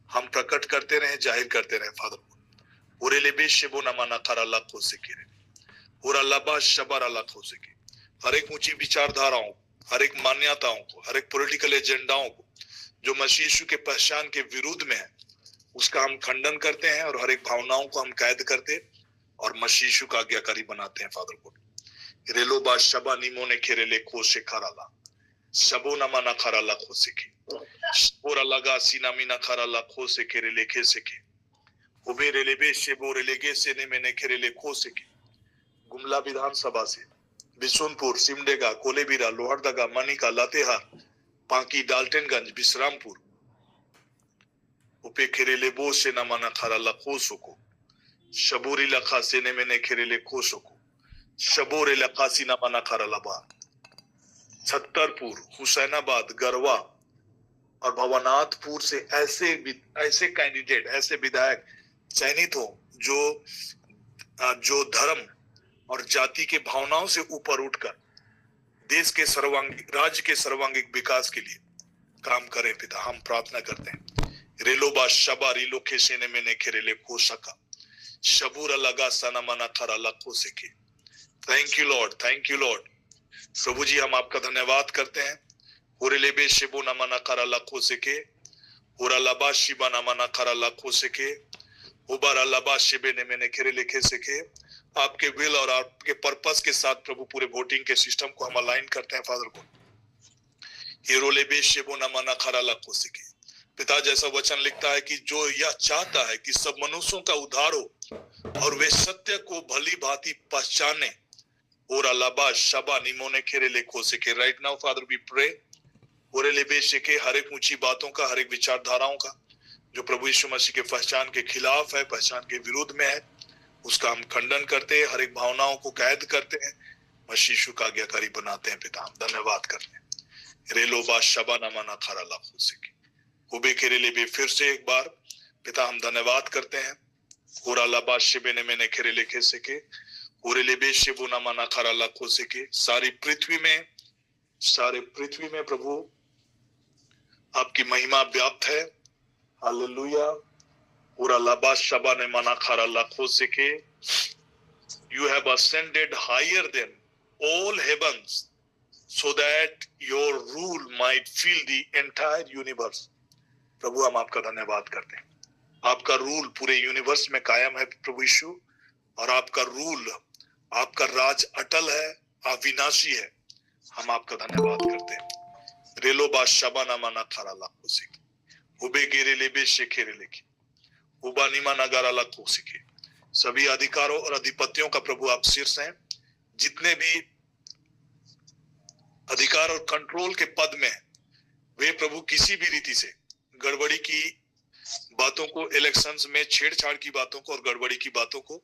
हम प्रकट करते रहे, जाहिर करते रहे। फादर ओरे लेबे शेबो नामाना कराला खो सेकेरे ओरा लबा शबरा लाख हो सके। हर एक ऊंची विचारधाराओं, हर एक मान्यताओं को, हर एक पॉलिटिकल एजेंडाओं को जो मसीह यीशु के पहचान के विरुद्ध में है, उसका हम खंडन करते हैं और हर एक भावनाओं को हम कैद करते और मसीह यीशु का आज्ञाकारी बनाते हैं। फादर को रेलो बा शबा निमो ने खेरेले खो से खराला शबो नमाना खराला खो सेके ओरा लगा सीनामीना खराला खो से खेरेले खे सेके उबे रेलेबे शेबो रेलेगे से ने मैंने खेरेले खो सेके। गुमला विधानसभा से बिशुनपुर, सिमडेगा, कोलेबिरा, लोहरदगा, मनिका, लातेहार, पांकी, डाल्टनगंज, विश्रामपुर, उपे खेरेले बो से नमाना खरा लखोसो को शबूरी लखासीने मैंने खेरेले खोसोको शबोरे लखासीना मना खरलबा छतरपुर, हुसैनाबाद, गरवा और भवनाथपुर से ऐसे कैंडिडेट, ऐसे विधायक चयनित हो जो धर्म और जाति के भावनाओं से ऊपर उठकर देश के सर्वांगीण, राज्य के सर्वांगीण विकास के लिए काम करें। पिता, हम प्रार्थना करते हैं। रेलोबा शबा रिलो खेसेने मैंने खेरेले खोसका शबूरा लगा सना मना खरा लखो से के। Thank you Lord, thank you Lord. प्रभु जी, हम आपका धन्यवाद करते हैं। होरेलेबे शिबो न मना खरा लखो से के, होरा लबा शिबा न मना खरा लखो से के, उबारा लबा शिबे ने मैंने खेरेले खे से के। आपके विल और आपके पर्पस के साथ प्रभु पूरे वोटिंग के सिस्टम को हम अलाइन करते हैं फादर को। हिरोलेबे शिबो न मना खरा लखो से के। पिता, जैसा वचन लिखता है कि जो यह चाहता है कि सब मनुष्यों का उद्धार हो और वे सत्य को भली भांति पहचाने, और अलाबा शबा निमोने खेरे लेखो से के। Right now father we pray, ओरे लेबे से के हर एक ऊंची बातों का, हर एक विचारधाराओं का जो प्रभु यीशु मसीह के पहचान के खिलाफ है, पहचान के विरुद्ध में है, उसका हम खंडन करते हैं। हर एक भावनाओं को कैद करते हैं, मसीह यीशु का आज्ञाकारी बनाते हैं। पिता, हम धन्यवाद करते हैं। रेलोबा शबा न मना खरा लाखो से के उबे खेरे लेबे। फिर से एक बार पिता, हम धन्यवाद करते हैं। ओरा लबा शिबे ने मैंने खेरे लेखे से के, ओरे लेबे शिबो न मना खरा लाखो से के। सारी पृथ्वी में प्रभु आपकी महिमा व्याप्त है। हालेलुया। ओरा लबा शबा ने मना खरा लाखो से के। You have ascended higher than all heavens so that your rule might fill the entire universe. प्रभु, हम आपका धन्यवाद करते हैं। आपका रूल पूरे यूनिवर्स में कायम है प्रभु यीशु, और आपका रूल, आपका राज अटल है, अविनाशी है। हम आपका धन्यवाद करते हैं। रेलो बा शबा ना मना खरा लाखो से उबे गेरे लेबे शेखेरे लेके उबा निमा नगारा लाखो से के। सभी अधिकारों और अधिपतियों का प्रभु आप शीर्ष हैं। जितने भी अधिकार और कंट्रोल के पद में वे प्रभु किसी भी रीति से गड़बड़ी की बातों को, इलेक्शंस में छेड़छाड़ की बातों को और गड़बड़ी की बातों को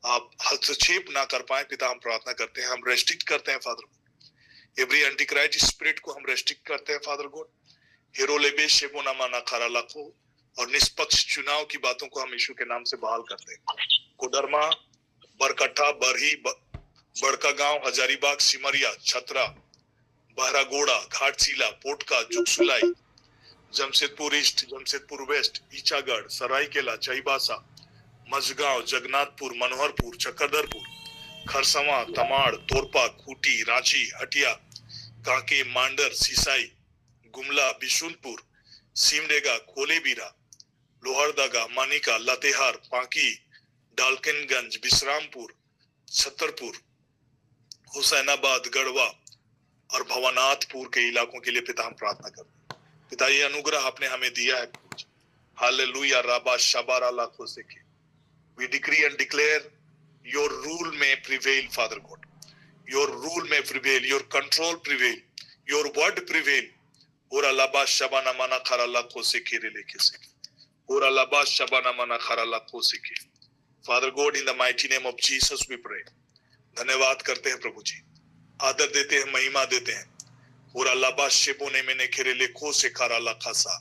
आप हस्तक्षेप ना कर पाए। पिता, हम प्रार्थना करते हैं, हम रेस्ट्रिक्ट करते हैं Father God. Every Antichrist spirit को हम रेस्ट्रिक्ट करते हैं फादर गॉड। हेरोलेबे शेबोना माना खरा लाखो और निष्पक्ष चुनाव की बातों को हम यीशु के नाम से बहाल करते हैं। कोडरमा, बरकट्ठा, बरही, बड़का गांव, हजारीबाग, सिमरिया, छतरा, बहरागोड़ा, घाटशिला, पोटका, जुगसुलाई, जमशेदपुर ईस्ट, जमशेदपुर वेस्ट, ईचागढ़, सरायकेला, चाईबासा, मझगांव, जगन्नाथपुर, मनोहरपुर, चक्रधरपुर, खरसवा, तमाड़, तोरपा, खूटी, रांची, हटिया, कांके, मांडर, सिसाई, गुमला, बिशुनपुर, सिमडेगा, कोलेबिरा, लोहरदगा, मानिका, लातेहार, पांकी, डालकनगंज, विश्रामपुर, छतरपुर, हुसैनाबाद, गढ़वा और भवनाथपुर के इलाकों के लिए पिता हम प्रार्थना करते हैं। पिता, ये अनुग्रह आपने हमें दिया है। हालेलुया। राबा शबारा लाखों से के we decree and declare your rule may prevail, Father God. Your rule may prevail, your control prevail, your word prevail. Ora laba shabana mana khara lakhon se khere leke se. Ora laba shabana mana khara lakhon se ke. Father God, in the mighty name of Jesus we pray. धन्यवाद करते हैं प्रभु जी, आदर देते हैं, महिमा देते हैं। ओरा लबा शेबो ने मैंने खेरे लेखो से खारा लाखासा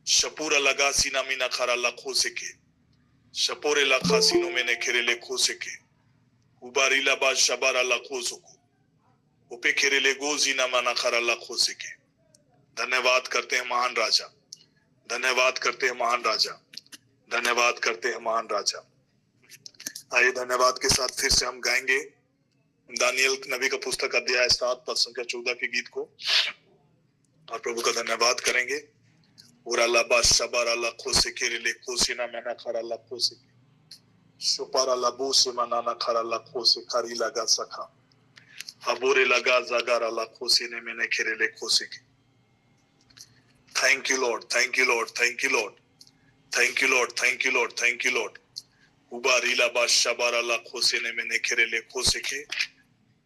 शपूरा लगा सीना मीना खारा लाखो से के शपोरे लाखा सीनो मैंने खेरे लेखो से के उबारी लबा शबारा लाखो को उपे खेरे ले गोजीना माना खारा लाखो से के। धन्यवाद करते हैं महान राजा, धन्यवाद करते हैं महान राजा, धन्यवाद करते हैं महान राजा। आइए धन्यवाद के साथ फिर से हम गाएंगे दानियल नबी का पुस्तक अध्याय 7 पद संख्या 14 के गीत को और प्रभु का धन्यवाद करेंगे। ओरा लबा शबारा लाखो से केरे ले कोसिना मैना खरा लाखो से सुपारा लबो से मनाना खरा लाखो से खरी लगा सखा हबोरे लगा जगारा लाखो से ने मैंने खेरे ले कोसे के। Thank you Lord, thank you Lord, thank you Lord, thank you Lord, thank you Lord, thank you Lord. उबारी लबा शबारा लाखो से ने मैंने खेरे ले कोसे के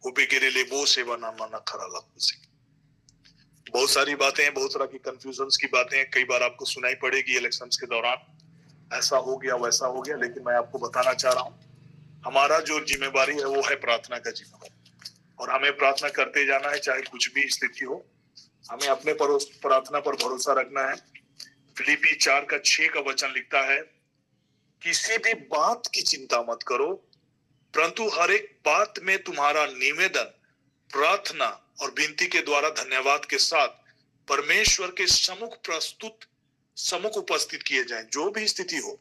उबे गिरे ले वो से बना माना खरा लाखो से। बहुत सारी बातें हैं, बहुत तरह की कंफ्यूजन्स की बातें हैं, कई बार आपको सुनाई पड़ेगी इलेक्शंस के दौरान। ऐसा हो गया वैसा हो गया, लेकिन मैं आपको बताना चाह रहा हूँ हमारा जो जिम्मेवारी है वो है प्रार्थना का जिम्मेवारी, और हमें प्रार्थना करते जाना है चाहे कुछ भी स्थिति हो। हमें अपने प्रार्थना पर भरोसा रखना है। फिलिपी 4:6 का वचन लिखता है, किसी भी बात की चिंता मत करो, परंतु हर एक बात में तुम्हारा निवेदन प्रार्थना और विनती के द्वारा धन्यवाद के साथ परमेश्वर के सम्मुख उपस्थित किए जाएं। जो भी स्थिति हो,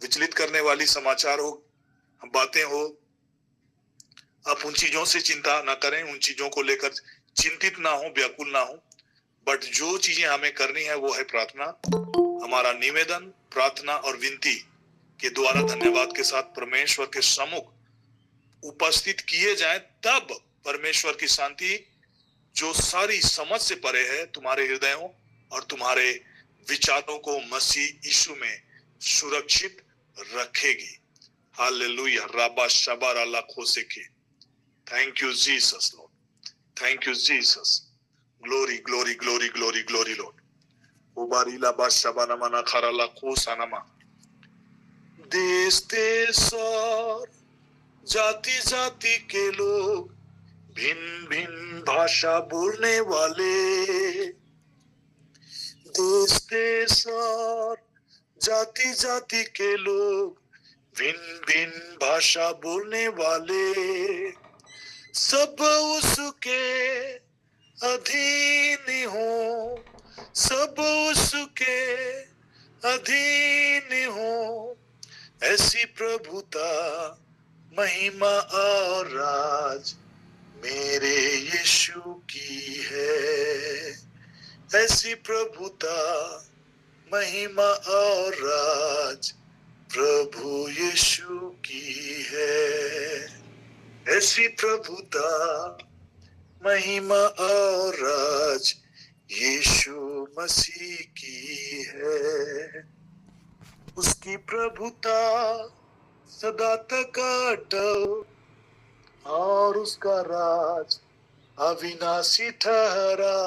विचलित करने वाली समाचार हो, बातें हो, आप उन चीजों से चिंता ना करें, उन चीजों को लेकर चिंतित ना हो, व्याकुल ना हो। बट जो चीजें हमें करनी है वो है प्रार्थना। हमारा निवेदन प्रार्थना और विनती के द्वारा धन्यवाद के साथ परमेश्वर के सम्मुख उपस्थित किए जाएं, तब परमेश्वर की शांति जो सारी समझ से परे है तुम्हारे हृदयों और तुम्हारे विचारों को मसीह यीशु में सुरक्षित रखेगी। हालेलुया। राबा शबार अल्लाह खोसे के। Thank you Jesus Lord, thank you Jesus. Glory glory glory glory glory Lord. उबारीला बा शबाना मना खराला खोसानामा। देश देश और जाति जाति के लोग, भिन्न भिन्न भाषा बोलने वाले, देश देश और जाति जाति के लोग, भिन्न भिन्न भाषा बोलने वाले, सब उसके अधीन हो, सब उसके अधीन हो। ऐसी प्रभुता महिमा और राज मेरे यीशु की है। ऐसी प्रभुता महिमा और राज प्रभु यीशु की है। ऐसी प्रभुता महिमा और राज यीशु मसीह की है। उसकी प्रभुता सदा तक अटल और उसका राज अविनाशी ठहरा।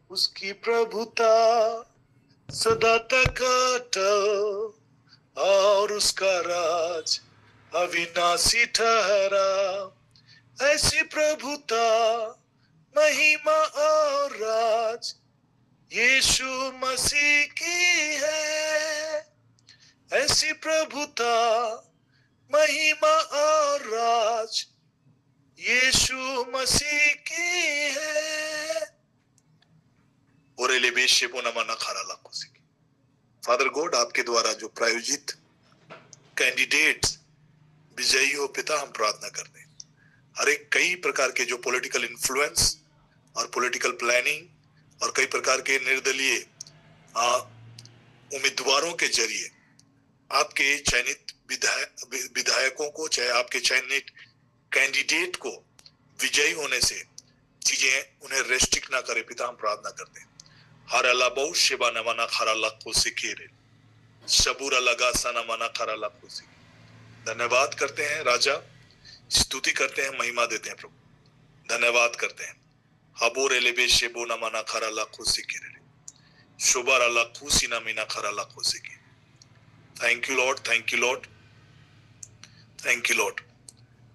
उसकी प्रभुता सदा तक अटल और उसका राज अविनाशी ठहरा। ऐसी प्रभुता महिमा और राज यीशु मसीह की है। ऐसी प्रभुता महिमा और राज यीशु मसीह की है। फादर गॉड, आपके द्वारा जो प्रायोजित कैंडिडेट्स विजयी हो पिता, हम प्रार्थना करते हैं हर एक कई प्रकार के जो पॉलिटिकल इन्फ्लुएंस और पॉलिटिकल प्लानिंग और कई प्रकार के निर्दलीय उम्मीदवारों के जरिए आपके चयनित विधायकों को, चाहे आपके चयनित कैंडिडेट को विजयी होने से चीजें उन्हें रेस्ट्रिक्ट ना करे पिता, हम प्रार्थना करते हैं। हर अलाबो शिवा नमना खराला को सिकेरे सबूरा लगा सना मना खराला को सिके। धन्यवाद करते हैं राजा, स्तुति करते हैं, महिमा देते हैं प्रभु, धन्यवाद करते हैं। हबोर एलेबे शेबो न मना खराला को सिकेरे शुभर अल्लाह खुशी ना मीना खराला को सिके। Thank you Lord, thank you Lord, thank you Lord.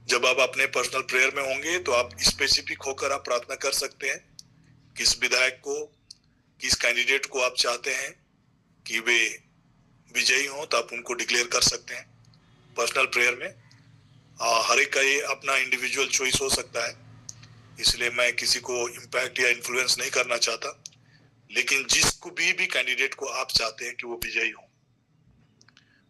जब आप अपने पर्सनल प्रेयर में होंगे तो आप स्पेसिफिक होकर आप प्रार्थना कर सकते हैं, किस विधायक को, किस कैंडिडेट को आप चाहते हैं कि वे विजयी हों, तो आप उनको डिक्लेयर कर सकते हैं पर्सनल प्रेयर में। हर एक का ये अपना इंडिविजुअल चॉइस हो सकता है, इसलिए मैं किसी को इम्पैक्ट या इन्फ्लुएंस नहीं करना चाहता, लेकिन जिसको भी कैंडिडेट को आप चाहते हैं कि वो विजयी हो,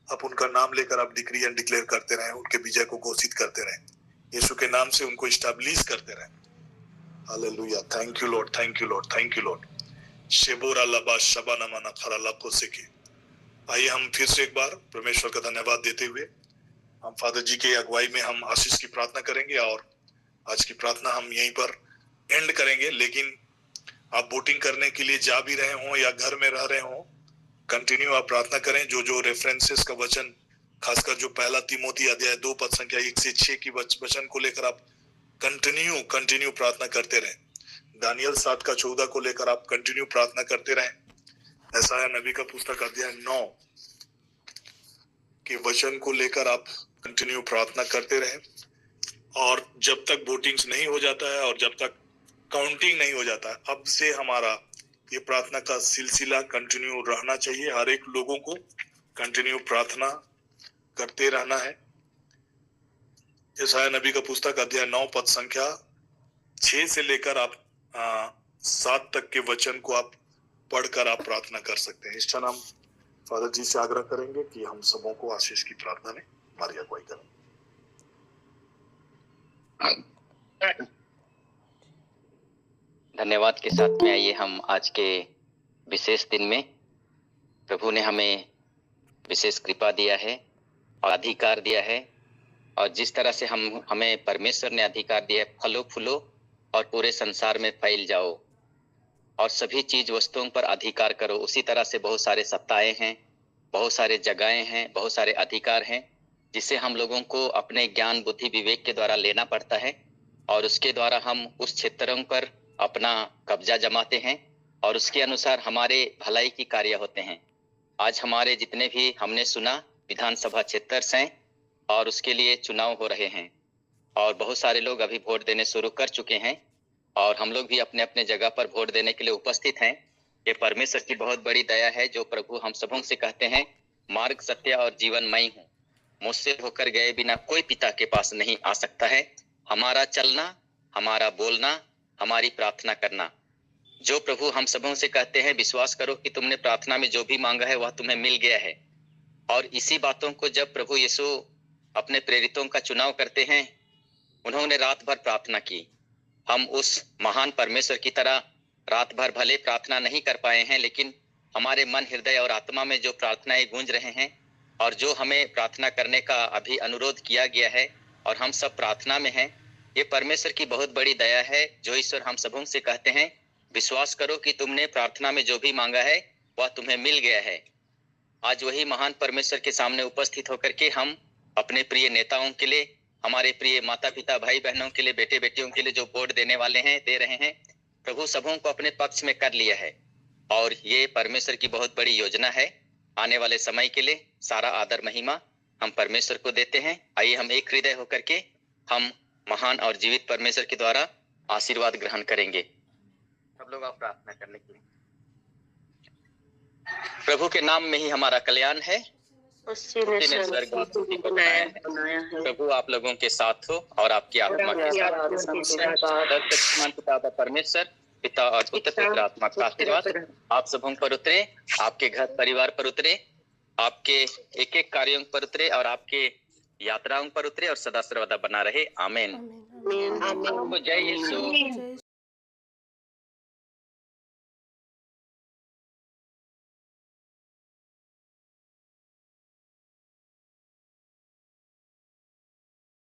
आप उनका नाम लेकर आप डिक्री एंड डिक्लेयर करते रहें, उनके विजय को घोषित करते रहें, यीशु के नाम से उनको इस्टेब्लिश करते रहें। Hallelujah. Thank you Lord, thank you Lord, thank you Lord. शेबोरा लबा शबाना मना खराला को सिके। आइए हम फिर से एक बार परमेश्वर का धन्यवाद देते हुए हम फादर जी के अगुवाई में हम आशीष की प्रार्थना करेंगे और आज की प्रार्थना हम यहीं पर एंड करेंगे। लेकिन आप वोटिंग करने के लिए जा भी रहे हो या घर में रह रहे हो, कंटिन्यू आप प्रार्थना करें। जो रेफरेंसेस का वचन, खासकर जो पहला तिमोथी अध्याय 2 पद संख्या 1 से 6 की वचन को लेकर आप कंटिन्यू प्रार्थना करते रहें। दानियल 7 का 14 को लेकर आप कंटिन्यू प्रार्थना करते रहें। यशायाह नबी का पुस्तक अध्याय 9 के वचन को लेकर आप कंटिन्यू प्रार्थना करते रहे, और जब तक वोटिंग्स नहीं हो जाता है और जब तक काउंटिंग नहीं हो जाता है, अब से हमारा ये प्रार्थना का सिलसिला कंटिन्यू रहना चाहिए। हर एक लोगों को कंटिन्यू प्रार्थना करते रहना है। यशायाह नबी का पुस्तक अध्याय 9 पद संख्या 6 से लेकर आप 7 तक के वचन को आप पढ़कर आप प्रार्थना कर सकते हैं। इस क्षण हम फादर जी से आग्रह करेंगे कि हम सबों को आशीष की प्रार्थना में हमारी अगुवाई करें। धन्यवाद के साथ में आइए हम आज के विशेष दिन में, प्रभु ने हमें विशेष कृपा दिया है और अधिकार दिया है, और जिस तरह से हमें परमेश्वर ने अधिकार दिया है, फलो फूलो और पूरे संसार में फैल जाओ और सभी चीज वस्तुओं पर अधिकार करो, उसी तरह से बहुत सारे सत्ताएं हैं, बहुत सारे जगहें हैं, बहुत सारे अधिकार हैं, जिसे हम लोगों को अपने ज्ञान बुद्धि विवेक के द्वारा लेना पड़ता है, और उसके द्वारा हम उस क्षेत्रों पर अपना कब्जा जमाते हैं और उसके अनुसार हमारे भलाई की कार्य होते हैं। आज हमारे जितने भी हमने सुना विधानसभा क्षेत्र हैं और उसके लिए चुनाव हो रहे हैं, और बहुत सारे लोग अभी वोट देने शुरू कर चुके हैं, और हम लोग भी अपने अपने जगह पर वोट देने के लिए उपस्थित हैं। ये परमेश्वर की बहुत बड़ी दया है, जो प्रभु हम सबों से कहते हैं, मार्ग सत्य और जीवन मैं हूँ, मुझसे होकर गए बिना कोई पिता के पास नहीं आ सकता है। हमारा चलना, हमारा बोलना, हमारी प्रार्थना करना, जो प्रभु हम सबों से कहते हैं, विश्वास करो कि तुमने प्रार्थना में जो भी मांगा है वह तुम्हें मिल गया है। और इसी बातों को जब प्रभु यीशु अपने प्रेरितों का चुनाव करते हैं, उन्होंने रात भर प्रार्थना की। हम उस महान परमेश्वर की तरह रात भर भले प्रार्थना नहीं कर पाए हैं, लेकिन हमारे मन, हृदय और आत्मा में जो प्रार्थनाएं गूंज रहे हैं और जो हमें प्रार्थना करने का अभी अनुरोध किया गया है और हम सब प्रार्थना में हैं, ये परमेश्वर की बहुत बड़ी दया है, जो ईश्वर हम सबों से कहते हैं, विश्वास करो कि तुमने प्रार्थना में जो भी मांगा है वह तुम्हें मिल गया है। आज वही महान परमेश्वर के सामने उपस्थित होकर के हम अपने प्रिय नेताओं के लिए, हमारे प्रिय माता पिता, भाई बहनों के लिए, बेटे बेटियों के लिए जो वोट देने वाले हैं, दे रहे हैं, प्रभु सबों को अपने पक्ष में कर लिया है। और ये परमेश्वर की बहुत बड़ी योजना है। आने वाले समय के लिए सारा आदर महिमा हम परमेश्वर को देते हैं। आइए हम एक हृदय होकर के हम महान और जीवित परमेश्वर के द्वारा आशीर्वाद ग्रहण करेंगे। सब लोग आप प्रार्थना करने के लिए। प्रभु के नाम में ही हमारा कल्याण है, उसी ने स्वर्ग और पृथ्वी को बनाया है। प्रभु आप लोगों के साथ हो और आपकी आत्मा के साथ। पिता परमेश्वर, पिता और पुत्र पवित्र आत्मा का आशीर्वाद आप सबों पर उतरे, आपके घर परिवार पर उतरे, आपके एक एक कार्यों पर उतरे और आपके यात्राओं पर उतरे और सदा सर्वदा बना रहे। आमीन। जय यीशु।